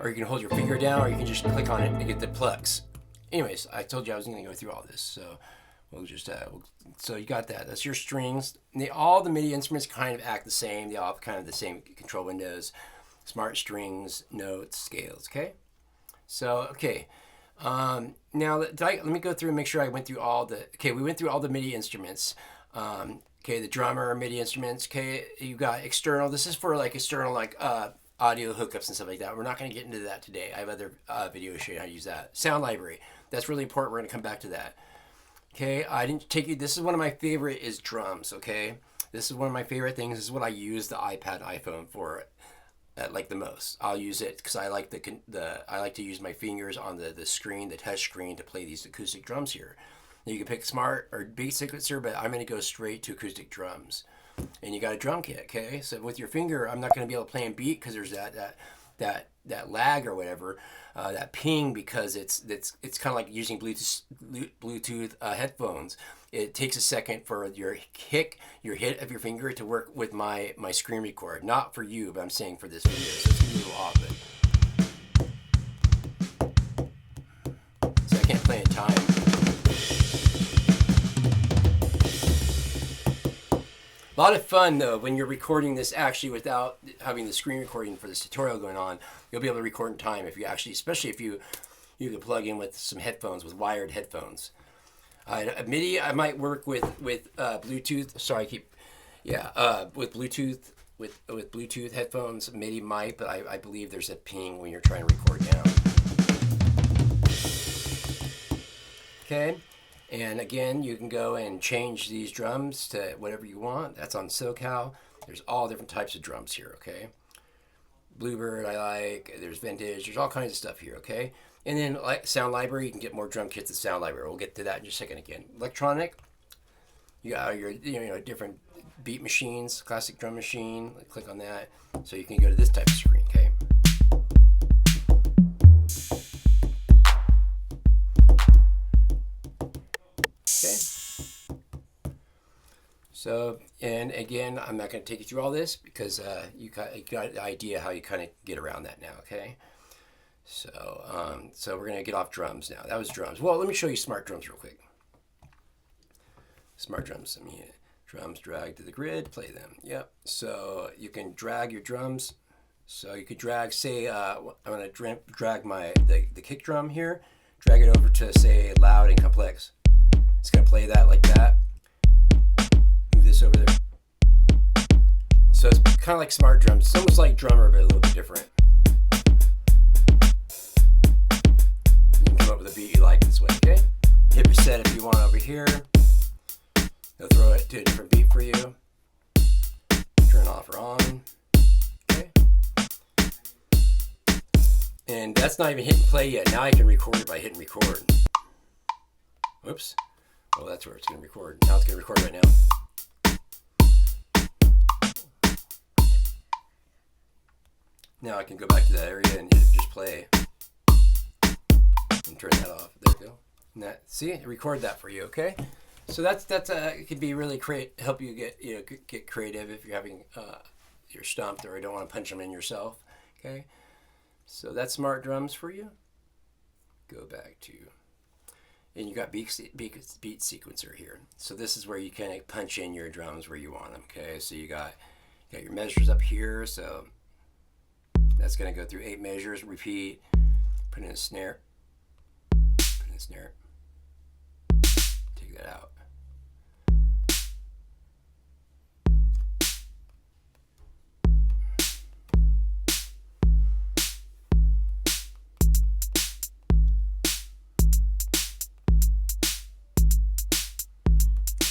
Or you can hold your finger down, or you can just click on it to get the plugs. Anyways, I told you I was going to go through all this, so we'll just so you got that. That's your strings. And all the MIDI instruments kind of act the same. They all have kind of the same control windows, smart strings, notes, scales. Okay. So okay. Now let me go through and make sure I went through all the. Okay, we went through all the MIDI instruments. Okay, the drummer MIDI instruments. Okay, you got external. This is for like external like audio hookups and stuff like that. We're not going to get into that today. I have other videos to show you how to use that. Sound library. That's really important. We're going to come back to that. Okay, I didn't take you. This is one of my favorite is drums. Okay, this is one of my favorite things. This is what I use the iPhone for. Like the most. I'll use it because I like I like to use my fingers on the screen, the touch screen, to play these acoustic drums here. Now you can pick smart or beat sequencer, but I'm going to go straight to acoustic drums. And you got a drum kit, okay? So with your finger, I'm not going to be able to play and beat because there's that lag or whatever, that ping, because it's kind of like using Bluetooth headphones. It takes a second for your hit of your finger to work with my screen record. Not for you, but I'm saying for this video. So it's a little off, so I can't play in time. A lot of fun though when you're recording this actually without having the screen recording for this tutorial going on. You'll be able to record in time if you actually, especially if you can plug in with some headphones, with wired headphones. MIDI, I might work with Bluetooth. Sorry, with Bluetooth with Bluetooth headphones. MIDI might, but I believe there's a ping when you're trying to record down. Okay. And again, you can go and change these drums to whatever you want. That's on SoCal. There's all different types of drums here, okay? Bluebird, I like. There's vintage. There's all kinds of stuff here, okay? And then like Sound Library, you can get more drum kits at Sound Library. We'll get to that in just a second again. Electronic, you got your different beat machines, classic drum machine. Click on that. So you can go to this type of screen, okay? So, and again, I'm not going to take you through all this because you got the idea how you kind of get around that now, okay? So, so we're going to get off drums now. That was drums. Well, let me show you smart drums real quick. Smart drums. I mean, drums drag to the grid, play them. Yep. So you can drag your drums. So you could drag, say, I'm going to drag the kick drum here, drag it over to, say, loud and complex. It's going to play that like that. This over there. So it's kind of like smart drums. It's almost like drummer, but a little bit different. You can come up with a beat you like this way, okay? Hit reset if you want over here. They'll throw it to a different beat for you. Turn off or on. Okay. And that's not even hit and play yet. Now I can record it by hitting record. Whoops. Well, that's where it's going to record. Now it's going to record right now. Now I can go back to that area and just play and turn that off. There we go. And that, see, record that for you, okay? So that's it could be really help you get creative if you're having you're stumped or you don't want to punch them in yourself, okay? So that's smart drums for you. Go back to, and you got beat sequencer here. So this is where you can punch in your drums where you want them, okay? So you got your measures up here, so that's going to go through 8 measures, repeat, put in a snare, take that out.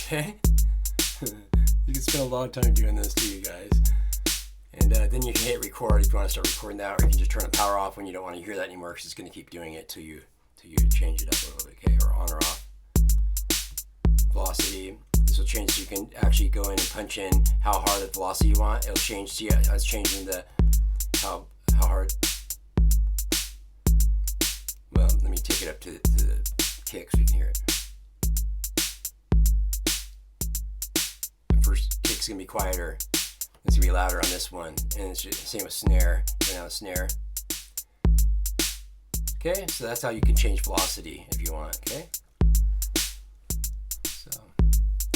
Okay, you can spend a lot of time doing this too, you guys. And then you can hit record if you want to start recording that, or you can just turn the power off when you don't want to hear that anymore, because it's going to keep doing it till you change it up a little bit, okay, or on or off. Velocity, this will change so you can actually go in and punch in how hard the velocity you want. It'll change, see how it's changing how hard. Well, let me take it up to the kick so you can hear it. The first kick's going to be quieter. It's going to be louder on this one, and it's the same with snare. Turn out snare. Okay, so that's how you can change velocity if you want, okay?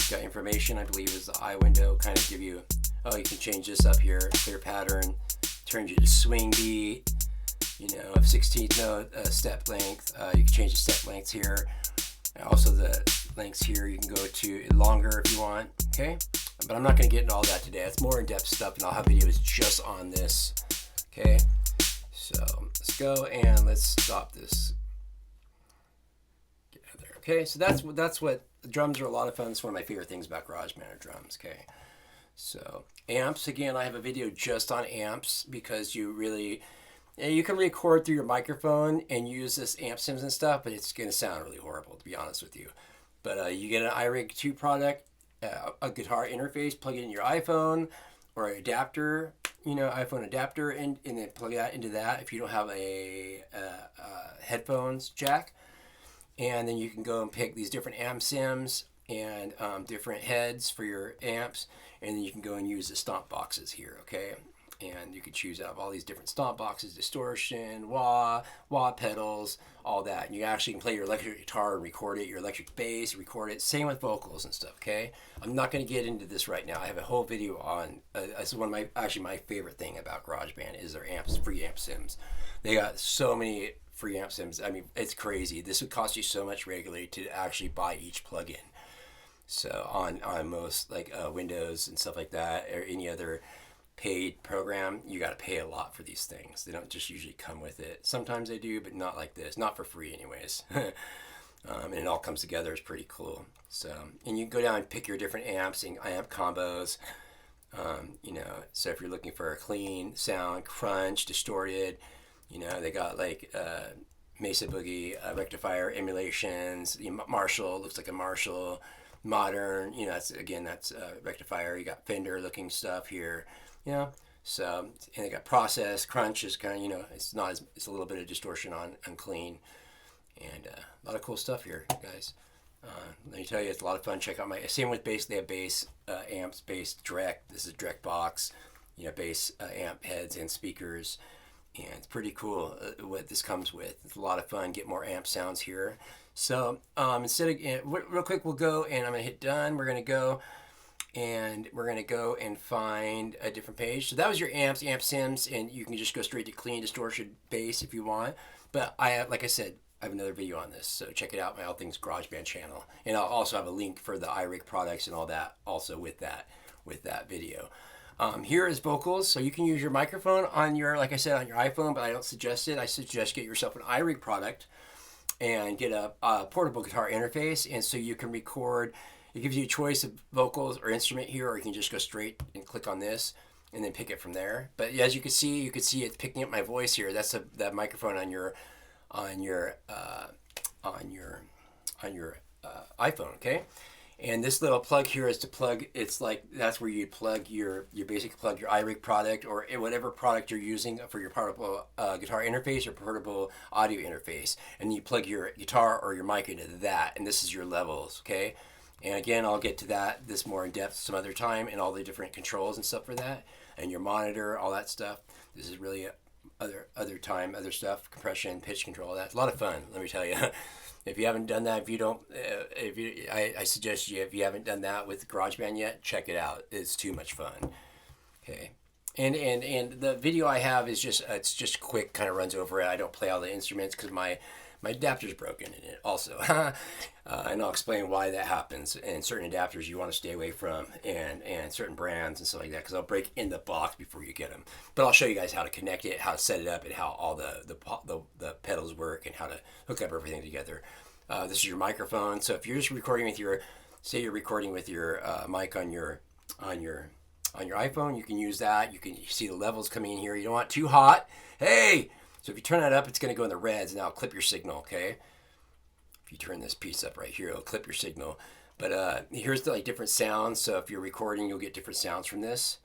got information, I believe is the I window, kind of give you, oh, you can change this up here, clear pattern, turns you to swing beat, you know, 16th note, step length, you can change the step lengths here, and also the lengths here, you can go to longer if you want, okay? But I'm not going to get into all that today. It's more in-depth stuff, and I'll have videos just on this, okay? So let's go and let's stop this. Get out of there. Okay, so that's what drums are a lot of fun. It's one of my favorite things about GarageBand are drums. Okay, so amps, again, I have a video just on amps because you can record through your microphone and use this amp sims and stuff, but it's going to sound really horrible, to be honest with you. But you get an iRig 2 product, a guitar interface, plug it in your iPhone or an adapter, you know, iPhone adapter, and then plug that into that if you don't have a headphones jack. And then you can go and pick these different amp sims and different heads for your amps, and then you can go and use the stomp boxes here, okay? And you can choose out of all these different stomp boxes, distortion, wah pedals, all that. And you actually can play your electric guitar and record it, your electric bass, record it. Same with vocals and stuff, okay? I'm not going to get into this right now. I have a whole video on, this is one of my favorite thing about GarageBand is their amps, free amp sims. They got so many free amp sims. I mean, it's crazy. This would cost you so much regularly to actually buy each plugin. So on most like Windows and stuff like that, or any other paid program, you got to pay a lot for these things. They don't just usually come with it. Sometimes they do, but not like this. Not for free anyways. And it all comes together. It's pretty cool. So, and you can go down and pick your different amps and amp combos. You know, so if you're looking for a clean sound, crunch, distorted, you know, they got like Mesa Boogie, rectifier emulations, Marshall, looks like a Marshall, modern, you know, that's rectifier. You got Fender looking stuff here, you know. So, and they got process, crunch is kind of, you know, it's a little bit of distortion on clean, and a lot of cool stuff here, guys. Let me tell you, it's a lot of fun. Check out same with bass. They have bass amps, bass direct. This is a direct box, you know, bass amp heads and speakers. And it's pretty cool what this comes with. It's a lot of fun. Get more amp sounds here. So instead of real quick, we'll go and I'm gonna hit done. We're gonna go and find a different page. So that was your amp sims, and you can just go straight to clean distortion bass if you want. But like I said, I have another video on this, so check it out, my All Things GarageBand channel, and I'll also have a link for the iRig products and all that also with that video. Here is vocals, so you can use your microphone on your, like I said, on your iPhone, but I don't suggest it. I suggest get yourself an iRig product and get a portable guitar interface, and so you can record. It gives you a choice of vocals or instrument here, or you can just go straight and click on this and then pick it from there. But as you can see it's picking up my voice here. That's that microphone on your iPhone, okay? And this little plug here is to plug, it's like, that's where you plug you basically plug your iRig product or whatever product you're using for your portable guitar interface or portable audio interface. And you plug your guitar or your mic into that, and this is your levels, okay? And again, I'll get to this more in depth some other time and all the different controls and stuff for that. And your monitor, all that stuff. This is really other stuff, compression, pitch control, that's a lot of fun, let me tell you. If you haven't done that, I suggest if you haven't done that with GarageBand yet, check it out. It's too much fun. Okay, and the video I have is it's just quick, kind of runs over it. I don't play all the instruments because my adapter's broken in it also. And I'll explain why that happens. And certain adapters you want to stay away from, and certain brands and stuff like that, because they'll break in the box before you get them. But I'll show you guys how to connect it, how to set it up, and how all the pedals work, and how to hook up everything together. This is your microphone. So if you're just recording with say you're recording with your mic on your iPhone, you can use that. You can see the levels coming in here. You don't want it too hot. Hey! So if you turn that up, it's going to go in the reds, and that'll clip your signal, okay? If you turn this piece up right here, it'll clip your signal. But here's the different sounds. So if you're recording, you'll get different sounds from this.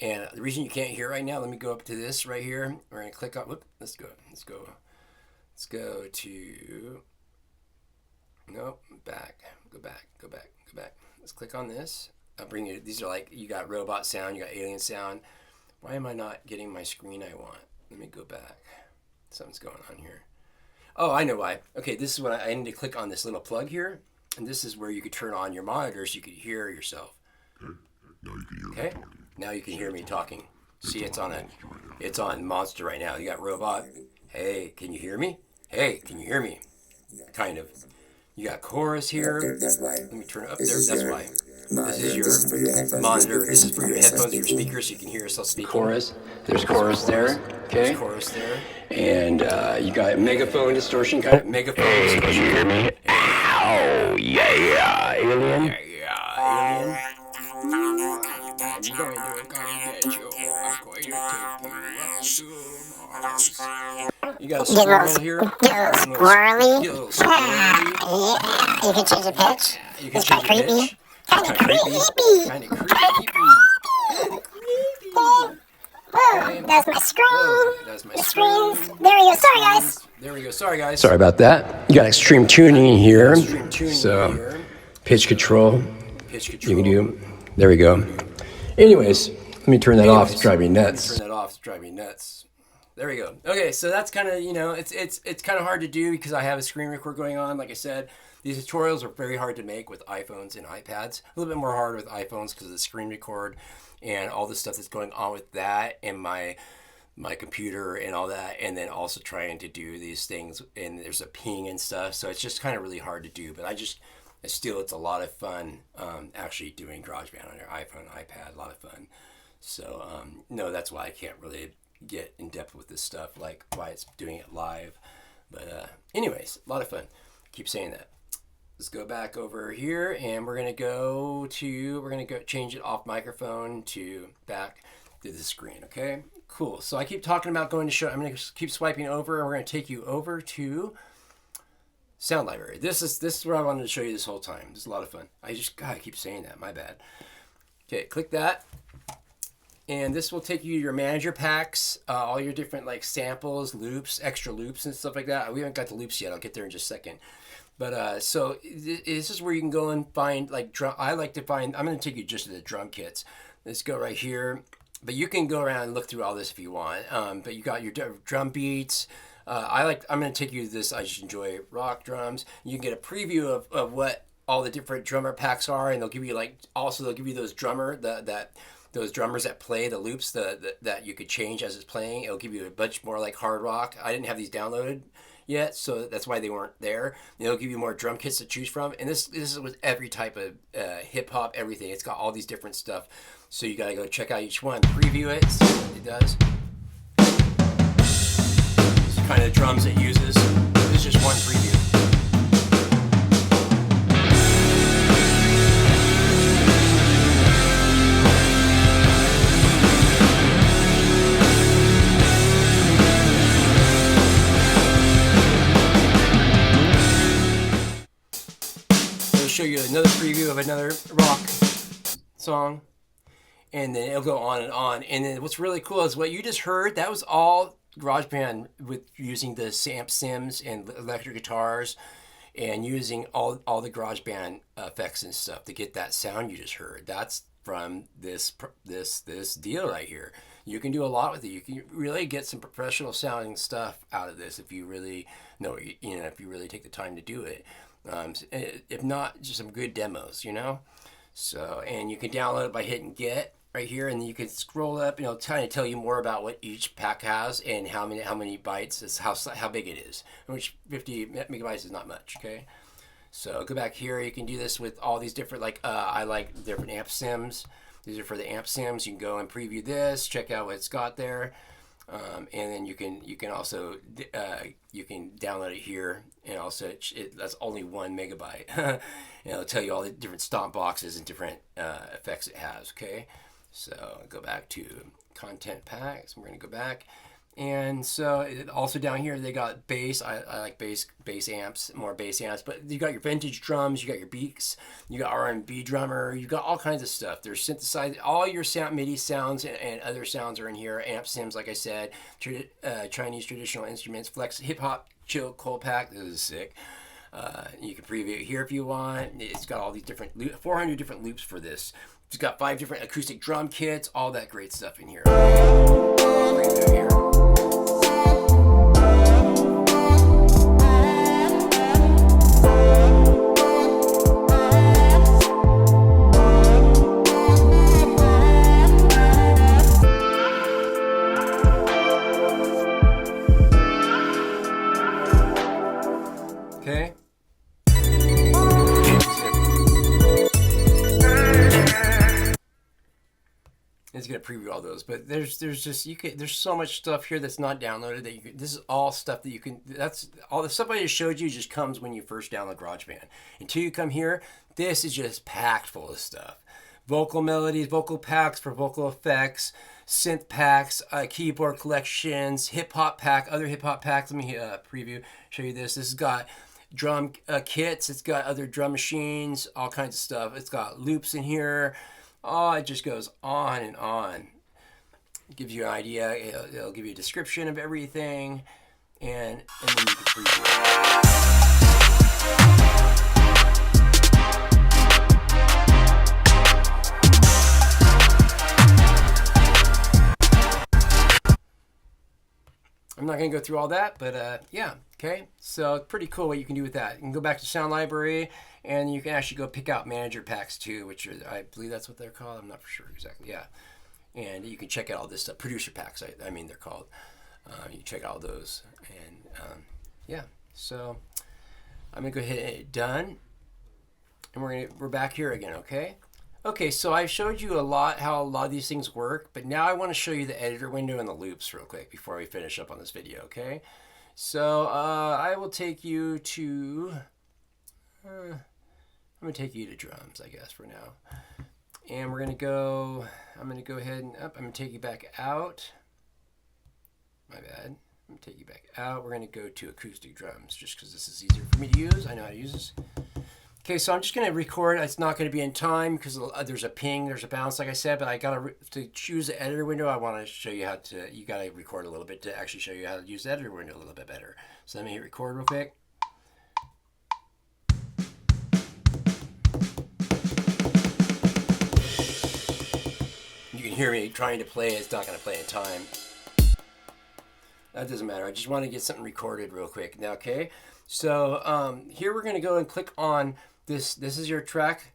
And the reason you can't hear right now, let me go up to this right here. We're going to click on, let's go to, nope, back, go back. Let's click on this. I'll bring you, these are you got robot sound, you got alien sound. Why am I not getting my screen I want? Let me go back. Something's going on here. Oh, I know why. Okay, this is what I need to click on this little plug here, And this is where you could turn on your monitor so you could hear yourself. Okay, now you can hear me talking. See, it's on Monster right now. You got Robot. Hey, can you hear me? Hey, can you hear me? Kind of. You got Chorus here. Let me turn it up there. That's why. This is your monitor. This is for your headphones, your speakers, so you can hear yourself speaking. Chorus. There's chorus there. Okay. There's chorus there. And you got megaphone distortion. Kind of megaphone distortion. Can you hear me? Oh yeah, alien. Yeah, alien. I'm going to get you. I'm going to take you up to Mars. You got a squirrel here. Squirrely. Yeah, you can change the pitch. You can change the pitch. Kind of creepy. Whoa, that's my screen. That's my the screen. There we go. Sorry, guys. There we go. Sorry, guys. Sorry about that. You got extreme tuning in here. Extreme tuning here. Pitch control. Pitch control. You can do. There we go. Anyways, let me turn that off. It's driving me nuts. Turn that off. It's driving me nuts. There we go. Okay, so that's kind of, it's kind of hard to do because I have a screen record going on. Like I said, these tutorials are very hard to make with iPhones and iPads. A little bit more hard with iPhones because of the screen record and all the stuff that's going on with that and my computer and all that, and then also trying to do these things and there's a ping and stuff. So it's just kind of really hard to do. But still, it's a lot of fun actually doing GarageBand on your iPhone, iPad. A lot of fun. So no, that's why I can't really get in depth with this stuff, like why it's doing it live. But anyways, a lot of fun. Keep saying that. Let's go back over here, and we're gonna go change it off microphone to back to the screen. Okay, cool. So I keep talking about going to show. I'm gonna keep swiping over, and we're gonna take you over to Sound Library. This is what I wanted to show you this whole time. This is a lot of fun. I keep saying that. My bad. Okay, click that. And this will take you to your manager packs, all your different like samples, loops, extra loops and stuff like that. We haven't got the loops yet. I'll get there in just a second. But so this is where you can go and find like drum. I'm going to take you just to the drum kits. Let's go right here. But you can go around and look through all this if you want. But you got your drum beats. I'm going to take you to this. I just enjoy rock drums. You can get a preview of what all the different drummer packs are, and they'll give you those those drummers that play the loops that you could change as it's playing. It'll give you a bunch more like hard rock. I didn't have these downloaded yet, so that's why they weren't there. It'll give you more drum kits to choose from, and this is with every type of hip hop, everything. It's got all these different stuff, so you gotta go check out each one, preview it, see what it does. This is kind of the drums it uses. This is just one preview. Show you another preview of another rock song, and then it'll go on and on. And then what's really cool is what you just heard. That was all GarageBand with using the amp sims and electric guitars, and using all the GarageBand effects and stuff to get that sound you just heard. That's from this deal right here. You can do a lot with it. You can really get some professional sounding stuff out of this if you really know, if you really take the time to do it. If not, just some good demos, So, and you can download it by hitting get right here, and then you can scroll up, tell you more about what each pack has and how many bytes is how big it is. Which 50 megabytes is not much. Okay, so go back here. You can do this with all these different I like different amp sims. These are for the amp sims. You can go and preview this, check out what it's got there. And then you can also you can download it here, and also that's only 1 megabyte. And it'll tell you all the different stomp boxes and different effects it has. Okay, so go back to content packs. We're gonna go back, and so also down here they got bass. I like bass amps, more bass amps. But you got your vintage drums, you got your beats, you got R&B drummer, you got all kinds of stuff. There's synthesized, all your MIDI sounds and other sounds are in here. Amp sims, like I said, Chinese traditional instruments, flex hip hop chill cold pack. This is sick. You can preview it here if you want. It's got all these different 400 different loops for this. It's got 5 different acoustic drum kits, all that great stuff in here. Preview here. was gonna preview all those, but there's just there's so much stuff here that's not downloaded that you can. This is all stuff that you can. That's all the stuff I just showed you just comes when you first download GarageBand. Until you come here, this is just packed full of stuff. Vocal melodies, vocal packs for vocal effects, synth packs, keyboard collections, hip hop pack, other hip hop packs. Let me show you this. This has got drum kits. It's got other drum machines, all kinds of stuff. It's got loops in here. Oh, it just goes on and on. It gives you an idea. It'll give you a description of everything, and then you can preview it. I'm not going to go through all that, but yeah, okay. So it's pretty cool what you can do with that. You can go back to Sound Library, and you can actually go pick out manager packs too, which are, I believe that's what they're called. I'm not for sure exactly. Yeah, and you can check out all this stuff. Producer packs, I mean they're called. You check out those, and yeah. So I'm gonna go ahead and hit done, and we're back here again. Okay. Okay, so I showed you how a lot of these things work, but now I want to show you the editor window and the loops real quick before we finish up on this video, okay? So I will take you to, I'm going to take you to drums, I guess, for now. And we're going to go, I'm going to go ahead and up, I'm going to take you back out. My bad. I'm going to take you back out. We're going to go to acoustic drums just because this is easier for me to use. I know how to use this. Okay, so I'm just going to record. It's not going to be in time because there's a ping, there's a bounce, like I said, but I got to choose the editor window. I want to show you how to, you got to record a little bit to actually show you how to use the editor window a little bit better. So let me hit record real quick. You can hear me trying to play. It's not going to play in time. That doesn't matter. I just want to get something recorded real quick. Now, okay, so here we're going to go and click on this is your track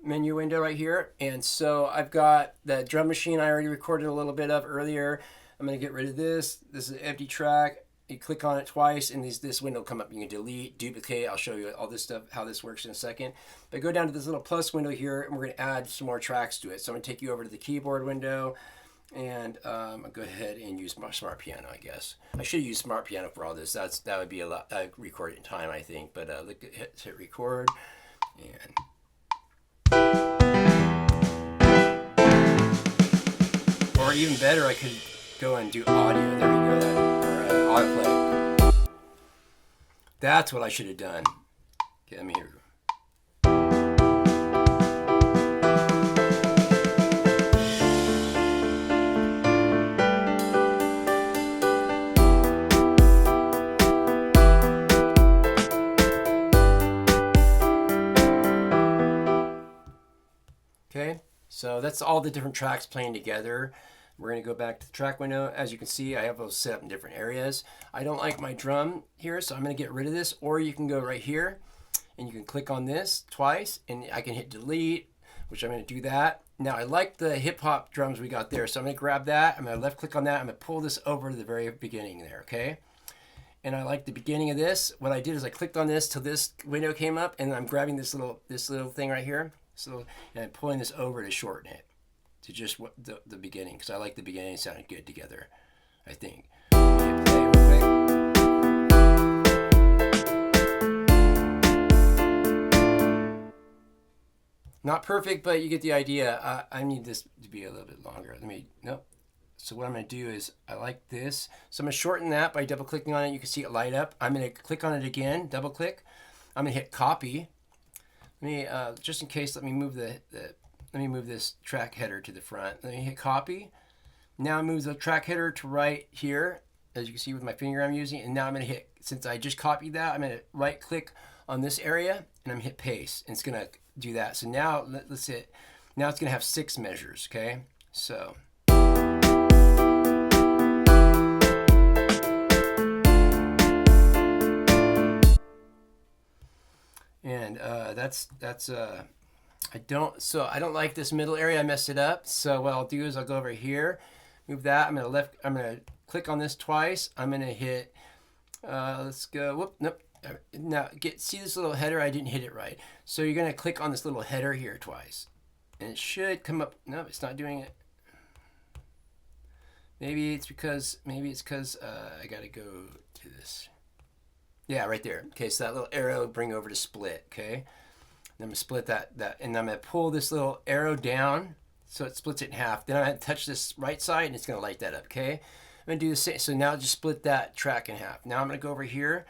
menu window right here. And so I've got the drum machine I already recorded a little bit of earlier. I'm going to get rid of this. This is an empty track. You click on it twice and this window will come up. You can delete, duplicate. I'll show you all this stuff, how this works in a second. But go down to this little plus window here and we're going to add some more tracks to it. So I'm going to take you over to the keyboard window and I'll go ahead and use my Smart Piano, I guess. I should use Smart Piano for all this. That would be a lot, record it in time, I think. But hit record. Or even better, I could go and do audio. There we go. Or autoplay. That's what I should have done. Okay, let me hear. Okay, so that's all the different tracks playing together. We're going to go back to the track window. As you can see, I have those set up in different areas. I don't like my drum here, so I'm going to get rid of this. Or you can go right here, and you can click on this twice, and I can hit delete, which I'm going to do that. Now, I like the hip-hop drums we got there, so I'm going to grab that. I'm going to left-click on that. I'm going to pull this over to the very beginning there, okay? And I like the beginning of this. What I did is I clicked on this till this window came up, and I'm grabbing this little thing right here. So, and I'm pulling this over to shorten it to just the beginning, because I like the beginning sounded good together, I think. Hit play real quick. Not perfect, but you get the idea. I need this to be a little bit longer. Nope. So what I'm going to do is I like this. So I'm going to shorten that by double clicking on it. You can see it light up. I'm going to click on it again, double click. I'm going to hit copy. Let me, just in case, let me move this track header to the front. Let me hit copy. Now move the track header to right here, as you can see with my finger I'm using. And now I'm going to hit, since I just copied that, I'm going to right click on this area and I'm going to hit paste. And it's going to do that. So now let's hit, now it's going to have 6 measures, okay? So. And I don't like this middle area. I messed it up. So what I'll do is I'll go over here, move that. I'm gonna click on this twice. I'm gonna hit. Let's go. Whoop. Nope. Now see this little header. I didn't hit it right. So you're gonna click on this little header here twice, and it should come up. No, it's not doing it. Maybe it's because I gotta go to this. Yeah, right there. Okay, so that little arrow bring over to split. Okay, then I'm gonna split that, and I'm gonna pull this little arrow down so it splits it in half. Then I'm gonna touch this right side and it's gonna light that up. Okay, I'm gonna do the same. So now just split that track in half. Now I'm gonna go over here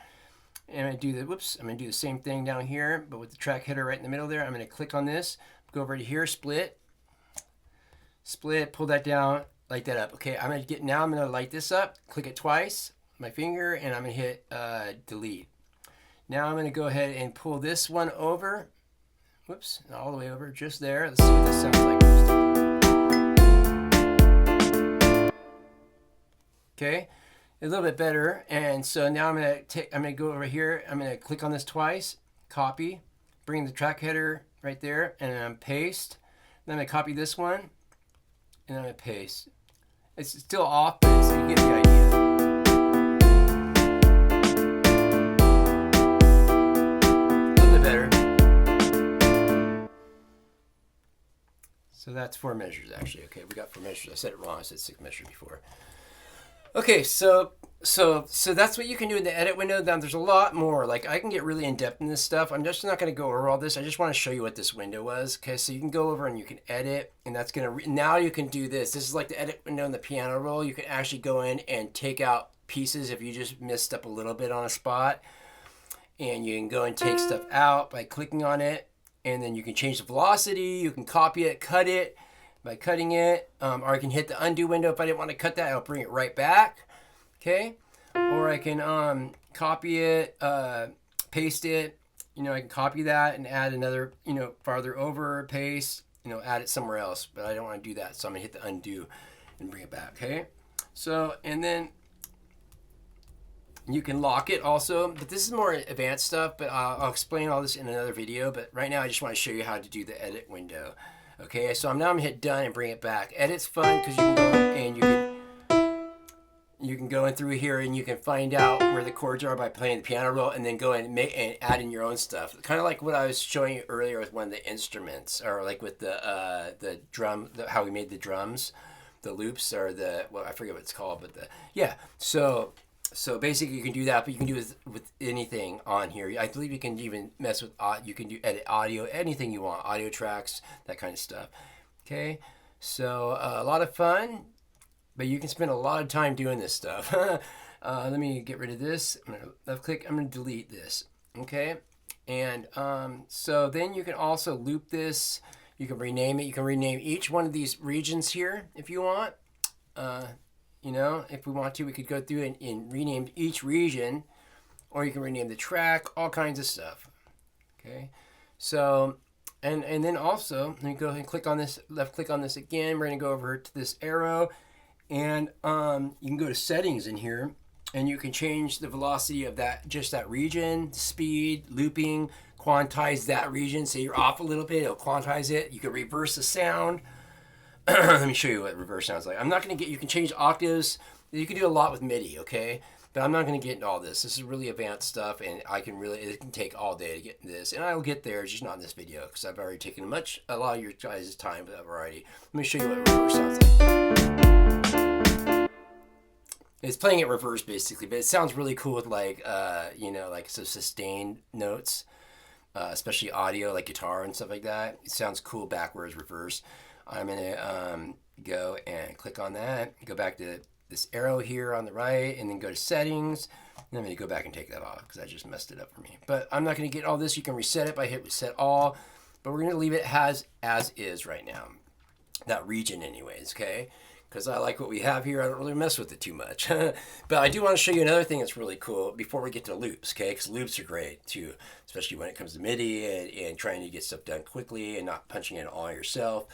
and I'm gonna do the same thing down here, but with the track header right in the middle there. I'm gonna click on this, go over to here, split, pull that down, light that up. Okay, I'm gonna light this up, click it twice, my finger, and I'm gonna hit delete. Now I'm gonna go ahead and pull this one over, whoops, all the way over, just there. Let's see what this sounds like. Okay, a little bit better. And so now I'm gonna go over here, I'm gonna click on this twice, copy, bring the track header right there, and I'm paste. Then I'm gonna copy this one, and I'm gonna paste. It's still off, but you get the idea. A little bit better. So that's 4 measures actually. Okay, we got 4 measures. I said it wrong. I said 6 measures before. Okay, so that's what you can do in the edit window. Now there's a lot more. Like I can get really in depth in this stuff. I'm just not going to go over all this. I just want to show you what this window was. Okay, so you can go over and you can edit, and that's going to now you can do this. This is like the edit window in the piano roll. You can actually go in and take out pieces if you just messed up a little bit on a spot, and you can go and take stuff out by clicking on it, and then you can change the velocity. You can copy it, cut it by cutting it, or I can hit the undo window. If I didn't want to cut that, I'll bring it right back. Okay, or I can copy it, paste it. You know, I can copy that and add another, you know, farther over, paste, you know, add it somewhere else. But I don't want to do that, so I'm gonna hit the undo and bring it back. Okay, so and then you can lock it also, but this is more advanced stuff. But I'll explain all this in another video. But right now, I just want to show you how to do the edit window. Okay, so now I'm gonna hit done and bring it back. Edit's fun because you can go and you can go in through here and you can find out where the chords are by playing the piano roll, and then go in and make and add in your own stuff. Kind of like what I was showing you earlier with one of the instruments, or like with the drum, how we made the drums, the loops, or I forget what it's called, but So basically you can do that, but you can do it with anything on here. I believe you can even mess with, you can edit audio, anything you want, audio tracks, that kind of stuff. Okay, so a lot of fun, but you can spend a lot of time doing this stuff. Let me get rid of this. I'm gonna left click, I'm gonna delete this. Okay, and so then you can also loop this. You can rename it. You can rename each one of these regions here if you want. You know, if we want to, we could go through and rename each region, or you can rename the track, all kinds of stuff. Okay, so, and then also, let me go ahead and click on this, left click on this again. We're going to go over to this arrow, and you can go to settings in here, and you can change the velocity of just that region, speed, looping, quantize that region. Say you're off a little bit, it'll quantize it. You can reverse the sound. Let me show you what reverse sounds like. I'm not going to you can change octaves. You can do a lot with MIDI, okay? But I'm not going to get into all this. This is really advanced stuff, and it can take all day to get into this. And I will get there, just not in this video, because I've already taken a lot of your guys' time with that variety. Let me show you what reverse sounds like. It's playing it reverse, basically, but it sounds really cool with, like, you know, like some sustained notes, especially audio, like guitar and stuff like that. It sounds cool backwards, reverse. I'm going to go and click on that, go back to this arrow here on the right, and then go to settings. And I'm going to go back and take that off because I just messed it up for me. But I'm not going to get all this. You can reset it by hit reset all, but we're going to leave it as is right now. That region anyways, okay? Because I like what we have here. I don't really mess with it too much. But I do want to show you another thing that's really cool before we get to loops, okay? Because loops are great too, especially when it comes to MIDI and trying to get stuff done quickly and not punching it all yourself.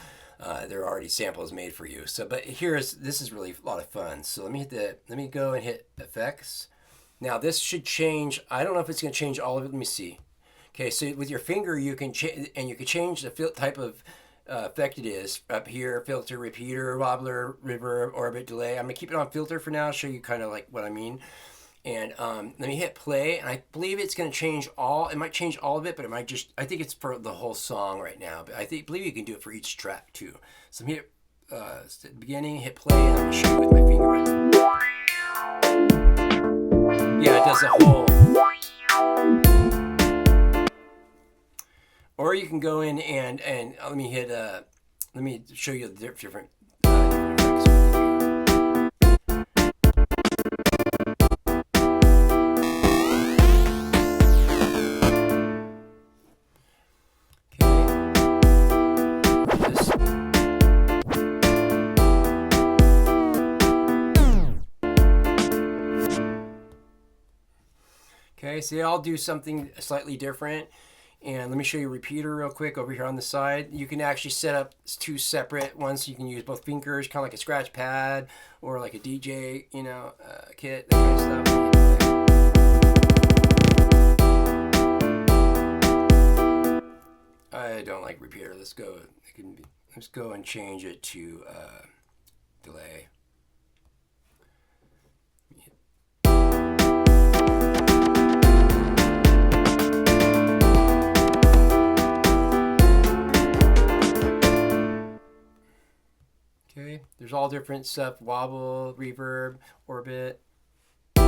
There are already samples made for you. So, but this is really a lot of fun. So let me go and hit effects. Now this should change. I don't know if it's going to change all of it. Let me see. Okay, so with your finger you can change the type of effect it is up here: filter, repeater, wobbler, reverb, orbit, delay. I'm gonna keep it on filter for now. Show you kind of like what I mean. And let me hit play, and I believe it's going to change all. It might change all of it, but it might just. I think it's for the whole song right now. But believe you can do it for each track too. So let me hit at the beginning, hit play, and I'm going to shoot with my finger. Yeah, it does the whole. Or you can go in and let me hit let me show you the different effects. Okay, so I'll do something slightly different. And let me show you a repeater real quick over here on the side. You can actually set up 2 separate ones. You can use both fingers, kind of like a scratch pad or like a DJ, kit, that kind of stuff. I don't like repeater. Let's go. Let's go and change it to delay. Okay, there's all different stuff, wobble, reverb, orbit. You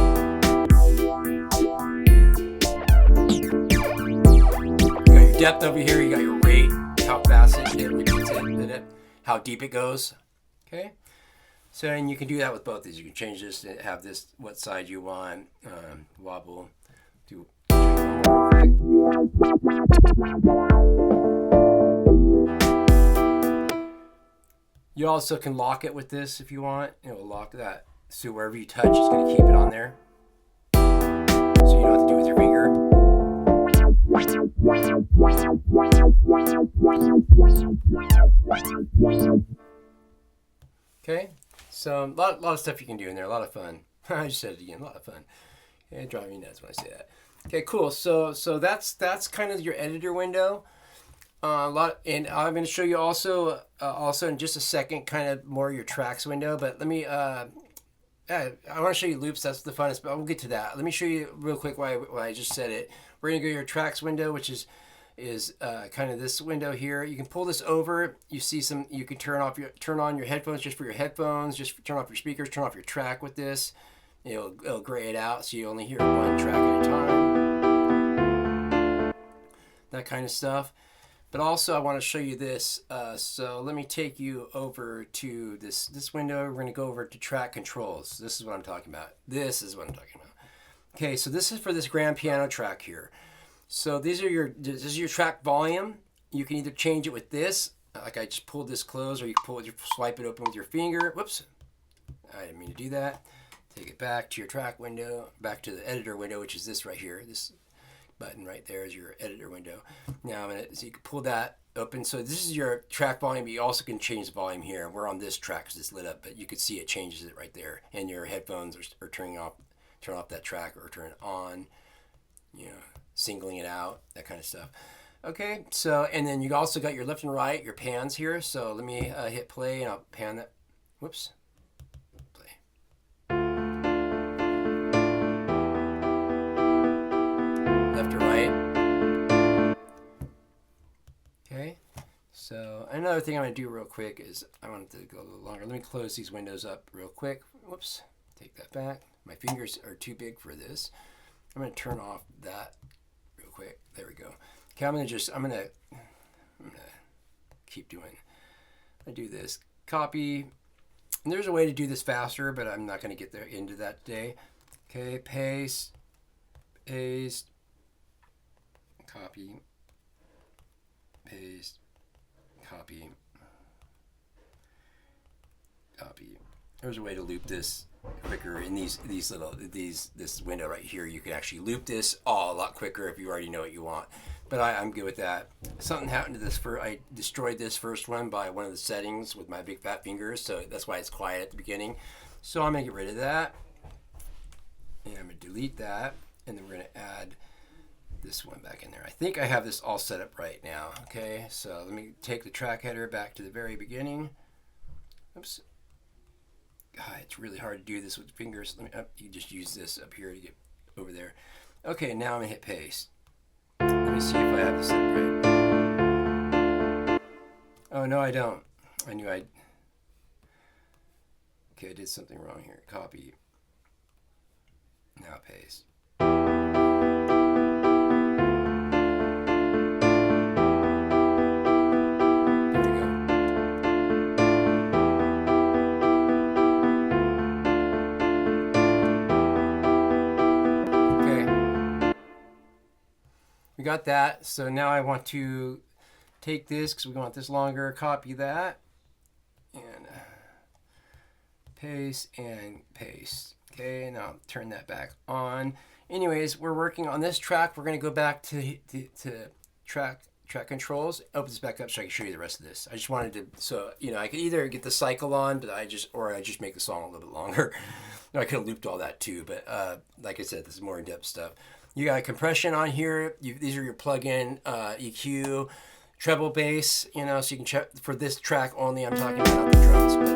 got your depth over here, you got your rate, how fast it repeats it, how deep it goes. Okay, so and you can do that with both these. You can change this to have this, what side you want, wobble, do. You also can lock it with this if you want. It will lock that. So wherever you touch, it's going to keep it on there. So you don't have to do it with your finger. Okay. So a lot of stuff you can do in there. A lot of fun. I just said it again. A lot of fun. It drives me nuts when I say that. Okay, cool. So that's kind of your editor window. And I'm going to show you also in just a second, kind of more your tracks window. But let me, I want to show you loops. That's the funnest, but we'll get to that. Let me show you real quick why I just said it. We're going to go to your tracks window, which is kind of this window here. You can pull this over. You see some. You can turn on your headphones just for your headphones. Just turn off your speakers. Turn off your track with this. It'll gray it out, so you only hear one track at a time. That kind of stuff. But also I want to show you this. So let me take you over to this window. We're going to go over to track controls. This is what I'm talking about. This is what I'm talking about. Okay, so this is for this grand piano track here. So this is your track volume. You can either change it with this, like I just pulled this closed, or you can swipe it open with your finger. Whoops, I didn't mean to do that. Take it back to your track window, back to the editor window, which is this right here. This button right there is your editor window. Now so you can pull that open. So this is your track volume, but you also can change the volume here. We're on this track because it's lit up, but you can see it changes it right there. And your headphones are turn off that track or turn it on, singling it out, that kind of stuff. Okay, so and then you also got your left and right, your pans here. So let me hit play and I'll pan that. Whoops. Left to right. Okay, so another thing I'm going to do real quick is I want it to go a little longer. Let me close these windows up real quick. Whoops, take that back. My fingers are too big for this. I'm going to turn off that real quick. There we go. Okay, I'm going to keep doing. I do this. Copy. And there's a way to do this faster, but I'm not going to get there into that today. Okay, paste. Copy, paste, copy. There's a way to loop this quicker in this window right here. You can actually loop this a lot quicker if you already know what you want. But I'm good with that. Something happened to this. I destroyed this first one by one of the settings with my big fat fingers, so that's why it's quiet at the beginning. So I'm gonna get rid of that, and I'm gonna delete that, and then we're gonna add this one back in there. I think I have this all set up right now. Okay, so let me take the track header back to the very beginning. Oops. God, it's really hard to do this with fingers. You just use this up here to get over there. Okay, now I'm gonna hit paste. Let me see if I have this set up right. Oh no, I don't. I knew I'd. Okay, I did something wrong here. Copy. Now paste. We got that. So now I want to take this because we want this longer, copy that, and paste and paste. Okay, now turn that back on. Anyways, we're working on this track. We're going to go back to track controls. Open this back up so I can show you the rest of this. I just wanted to, so I could either get the cycle on, but I just make the song a little bit longer. I could have looped all that too, but like I said, this is more in-depth stuff. You got compression on here. These are your plug-in EQ, treble bass. So you can check for this track only. I'm talking about the drums, but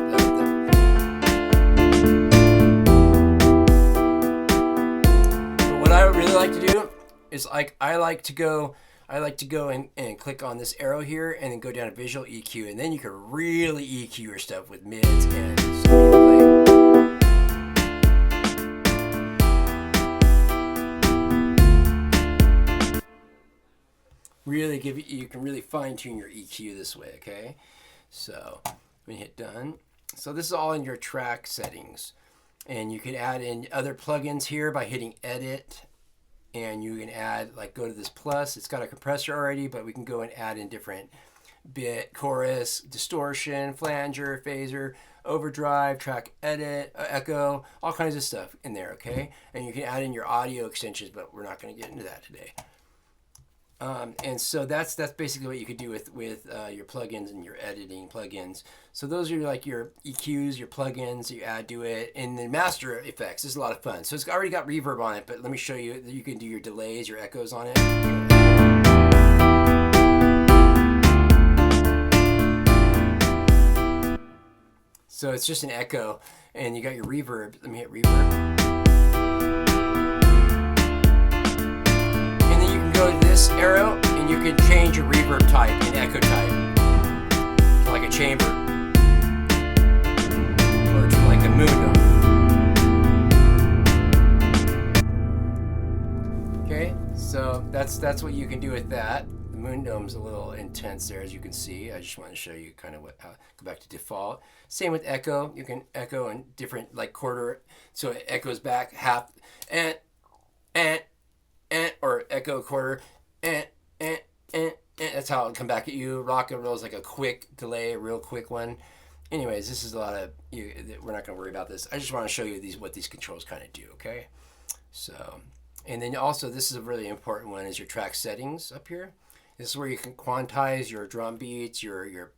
what I really like to do is I like to go and click on this arrow here and then go down to visual EQ, and then you can really EQ your stuff with mids and delay. Really you can really fine tune your EQ this way, okay? So let me hit done. So this is all in your track settings, and you can add in other plugins here by hitting edit, and you can add, like, go to this plus. It's got a compressor already, but we can go and add in different bit, chorus, distortion, flanger, phaser, overdrive, track edit, echo, all kinds of stuff in there, okay? And you can add in your audio extensions, but we're not going to get into that today. And so that's basically what you could do with your plugins and your editing plugins. So those are like your EQs, your plugins you add to it, and the master effects. This is a lot of fun. So it's already got reverb on it, but let me show you that you can do your delays, your echoes on it. So it's just an echo, and you got your reverb. Let me hit reverb. Go to this arrow and you can change your reverb type and echo type, like a chamber or to like a moon dome. Okay, so that's what you can do with that. The moon dome's a little intense there, as you can see. I just want to show you kind of go back to default. Same with echo. You can echo in different, like, quarter, so it echoes back half and or echo quarter, that's how it'll come back at you. Rock and roll is like a quick delay, a real quick one. Anyways, this is a lot of, we're not going to worry about this. I just want to show you what these controls kind of do, okay? So, and then also, this is a really important one, is your track settings up here. This is where you can quantize your drum beats, your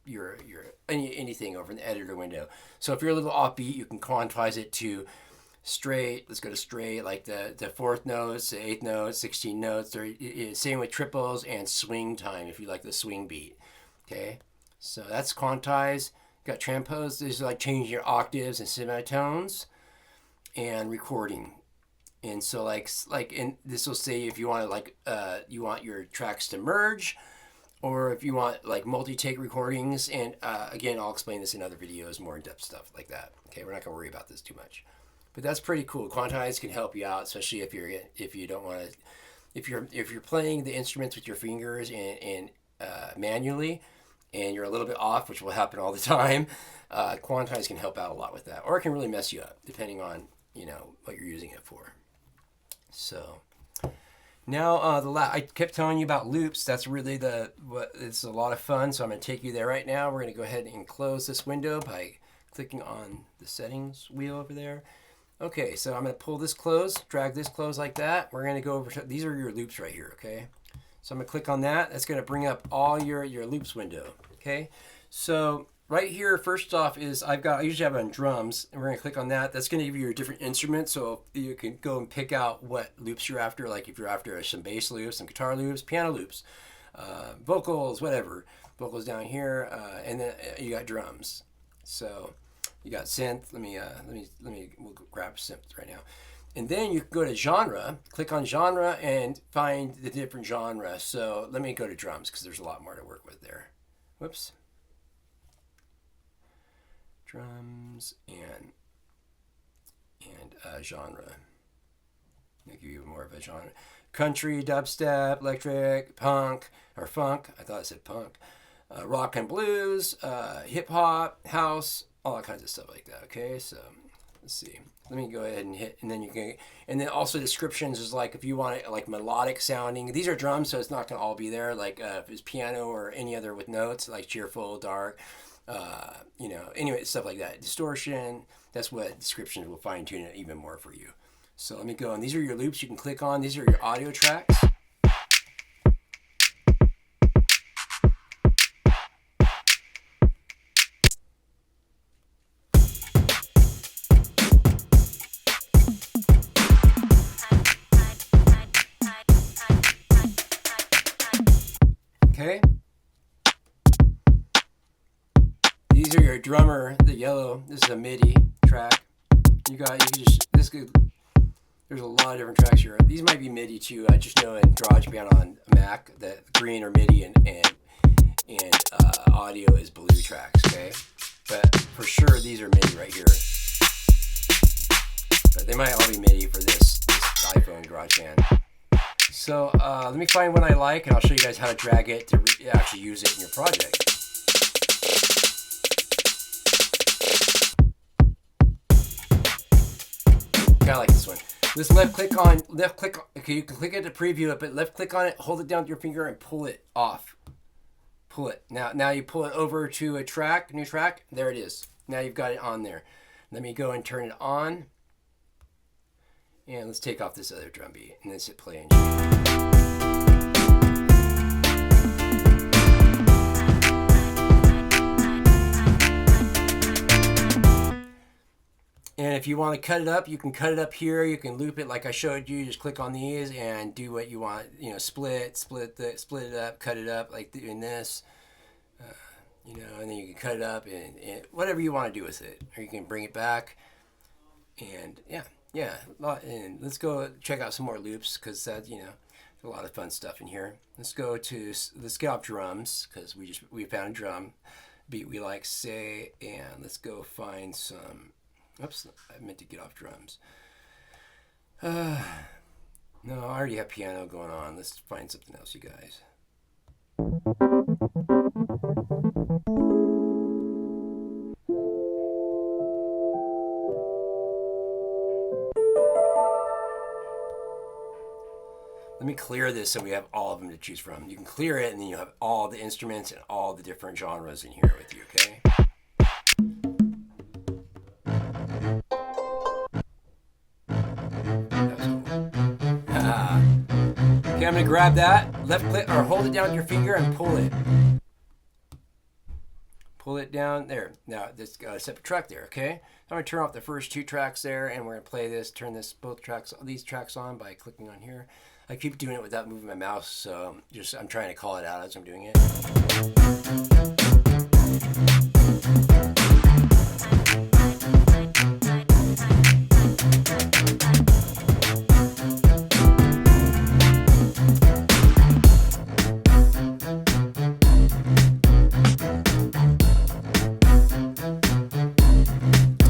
anything over in the editor window. So if you're a little offbeat, you can quantize it to straight. Let's go to straight, like the fourth notes, the eighth notes, 16 notes. Or same with triples and swing time if you like the swing beat. Okay, so that's quantize. Got transpose. These are like changing your octaves and semitones, and recording. And so like and this will say if you want to you want your tracks to merge, or if you want like multi-take recordings. And again, I'll explain this in other videos, more in-depth stuff like that. Okay, we're not gonna worry about this too much. But that's pretty cool. Quantize can help you out, especially if you don't want to, if you're playing the instruments with your fingers and manually, and you're a little bit off, which will happen all the time. Quantize can help out a lot with that, or it can really mess you up depending on what you're using it for. So now I kept telling you about loops. That's really it's a lot of fun. So I'm going to take you there right now. We're going to go ahead and close this window by clicking on the settings wheel over there. Okay, so I'm going to pull this close, drag this close like that. We're going to go over to, these are your loops right here, okay? So I'm going to click on that. That's going to bring up all your loops window, okay? So right here, first off, is I usually have it on drums, and we're going to click on that. That's going to give you your different instruments, so you can go and pick out what loops you're after, like if you're after some bass loops, some guitar loops, piano loops, vocals, whatever. Vocals down here, and then you got drums. So you got synth. We'll grab synth right now. And then you can go to genre, click on genre, and find the different genre. So let me go to drums because there's a lot more to work with there. Whoops. Drums, and and genre. I'll give you more of a genre. Country, dubstep, electric, punk, or funk. I thought I said punk. Rock and blues, hip hop, house, all kinds of stuff like that. Okay, so let's see. Let me go ahead and hit, and then you can, and then also descriptions is like if you want it like melodic sounding. These are drums, so it's not going to all be there. Like if it's piano or any other with notes, like cheerful, dark, anyway, stuff like that. Distortion. That's what descriptions will fine tune it even more for you. So let me go, and these are your loops you can click on. These are your audio tracks. Okay. These are your drummer, the yellow. This is a MIDI track. There's a lot of different tracks here. These might be MIDI too. I just know in GarageBand on Mac that green or MIDI and audio is blue tracks. Okay, but for sure these are MIDI right here. But they might all be MIDI for this iPhone GarageBand. So let me find one I like, and I'll show you guys how to drag it to actually use it in your project. I like this one. This left click. Okay, you can click it to preview it, but left click on it, hold it down with your finger, and pull it off. Pull it. Now you pull it over to a track, new track. There it is. Now you've got it on there. Let me go and turn it on. And let's take off this other drum beat, and let's hit play. And if you want to cut it up, you can cut it up here. You can loop it like I showed you. Just click on these and do what you want. Split it up, cut it up like doing this. And then you can cut it up and whatever you want to do with it, or you can bring it back. And yeah. And let's go check out some more loops because that there's a lot of fun stuff in here. Let's get off drums because we found a drum beat we like, say, and let's go find some. Oops, I meant to get off drums. No, I already have piano going on. Let's find something else, you guys. Let me clear this so we have all of them to choose from. You can clear it, and then you have all the instruments and all the different genres in here with you, okay? Okay, I'm going to grab that, left click, or hold it down with your finger and pull it. Pull it down there. Now, this got a separate track there, okay? I'm going to turn off the first two tracks there, and we're going to play this, turn these tracks on by clicking on here. I keep doing it without moving my mouse, so I'm trying to call it out as I'm doing it.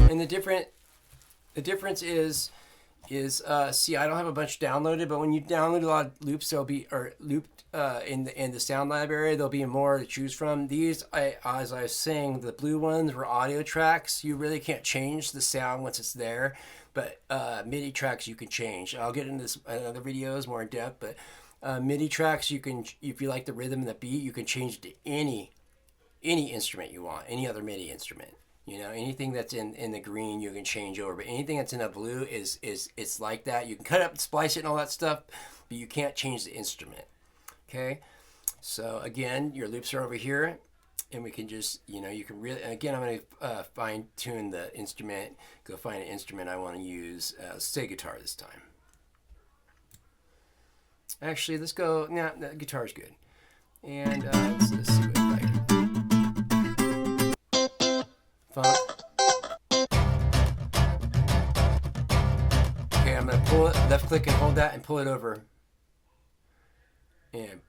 And the difference is see, I don't have a bunch downloaded, but when you download a lot of loops, they'll be looped in the sound library. There'll be more to choose from. These, as I was saying, the blue ones were audio tracks. You really can't change the sound once it's there, but MIDI tracks you can change. I'll get into this in other videos more in depth, but MIDI tracks you can, if you like the rhythm and the beat, you can change it to any instrument you want, any other MIDI instrument. Anything that's in the green you can change over, but anything that's in the blue it's like that. You can cut it up and splice it and all that stuff, but you can't change the instrument. Okay, so again, your loops are over here, and we can just you can really, and again, I'm going to fine tune the instrument. Go find an instrument I want to use. Let's say guitar this time. Actually, let's go. No, guitar's good. And let's see what I can. Funk. Okay, I'm going to pull it, left click and hold that and pull it over. And,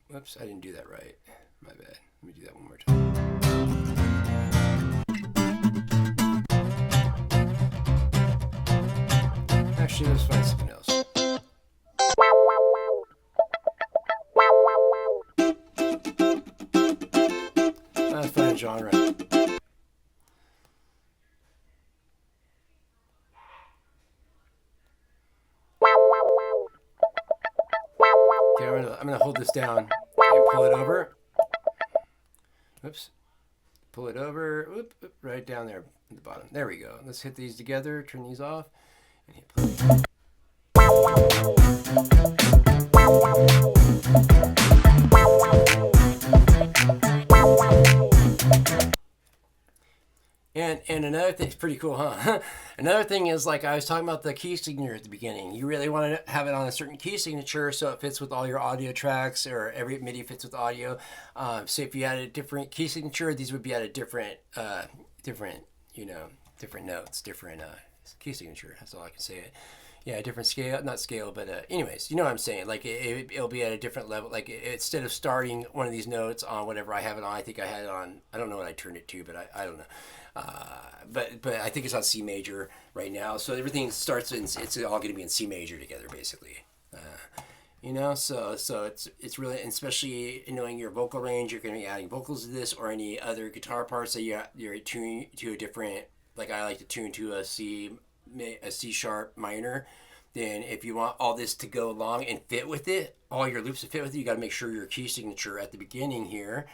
whoops, I didn't do that right. My bad. Let me do that one more time. Actually, let's find something else. Let's find a genre. Okay, I'm gonna hold this down and pull it over. Oops. Pull it over. Oop, right down there at the bottom. There we go. Let's hit these together. Turn these off. And hit play. And another thing, it's pretty cool, huh? Another thing is, like I was talking about the key signature at the beginning. You really want to have it on a certain key signature so it fits with all your audio tracks, or every MIDI fits with audio. So if you had a different key signature, these would be at a different notes, different key signature. That's all I can say. Yeah, different scale, not scale, but anyways, you know what I'm saying. Like it'll be at a different level. Like instead of starting one of these notes on whatever I have it on, I think I had it on. I don't know what I turned it to, but I don't know. But I think it's on C major right now. So everything starts in, it's all going to be in C major together, basically. So it's really, especially knowing your vocal range, you're going to be adding vocals to this or any other guitar parts that you're tuning to a different. Like I like to tune to a C sharp minor. Then if you want all this to go along and fit with it, all your loops to fit with it, you got to make sure your key signature at the beginning here.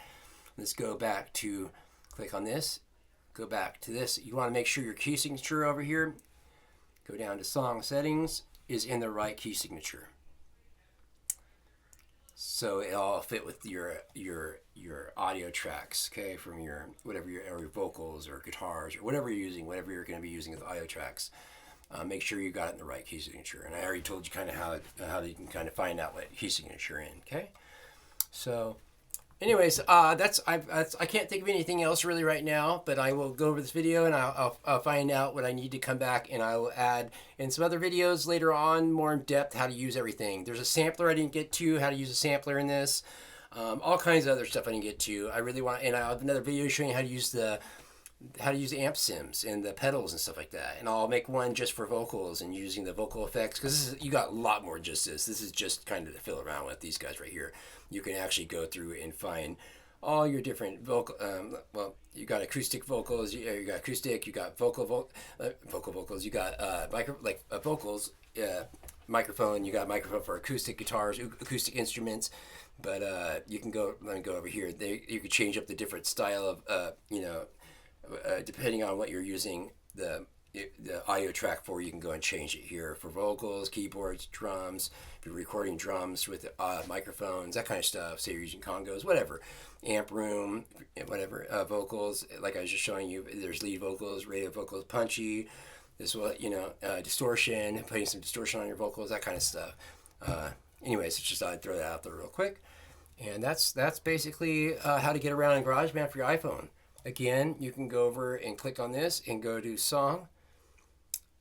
Let's go back to, click on this. Go back to this. You want to make sure your key signature over here, go down to song settings, is in the right key signature. So it all fit with your audio tracks, okay, from your whatever your vocals or guitars or whatever you're using, whatever you're going to be using with audio tracks. Make sure you got it in the right key signature. And I already told you kind of how you can kind of find out what key signature you're in, okay? So anyways, I can't think of anything else really right now, but I will go over this video and I'll find out what I need to come back, and I will add in some other videos later on more in depth how to use everything. There's a sampler I didn't get to, how to use a sampler in this, all kinds of other stuff I didn't get to. I really want, and I have another video showing you how to use the amp sims and the pedals and stuff like that. And I'll make one just for vocals and using the vocal effects, because you got a lot more just this. This is just kind of to fill around with these guys right here. You can actually go through and find all your different vocal. Well, you got acoustic vocals. You got acoustic. You got vocal vocals. You got vocals. Microphone. You got microphone for acoustic guitars, acoustic instruments. But you can go. Let me go over here. You can change up the different style of depending on what you're using the audio track for. You can go and change it here for vocals, keyboards, drums. If you're recording drums with microphones, that kind of stuff. Say you're using congos, whatever, amp room, whatever. Vocals, like I was just showing you, there's lead vocals, radio vocals, punchy. This what distortion, putting some distortion on your vocals, that kind of stuff. Anyways, it's just I'd throw that out there real quick, and that's basically how to get around in GarageBand for your iPhone. Again, you can go over and click on this and go to song,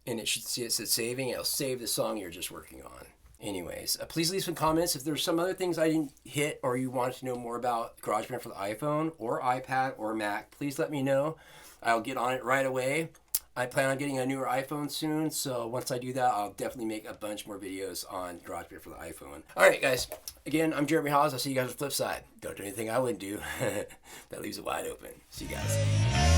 and it should see it says saving. It'll save the song you're just working on. Anyways, please leave some comments if there's some other things I didn't hit or you wanted to know more about GarageBand for the iPhone or iPad or Mac. Please let me know. I'll get on it right away. I plan on getting a newer iPhone soon, so once I do that, I'll definitely make a bunch more videos on GarageBand for the iPhone. All right, guys. Again, I'm Jeremy Hawes. I'll see you guys on the flip side. Don't do anything I wouldn't do. That leaves it wide open. See you guys.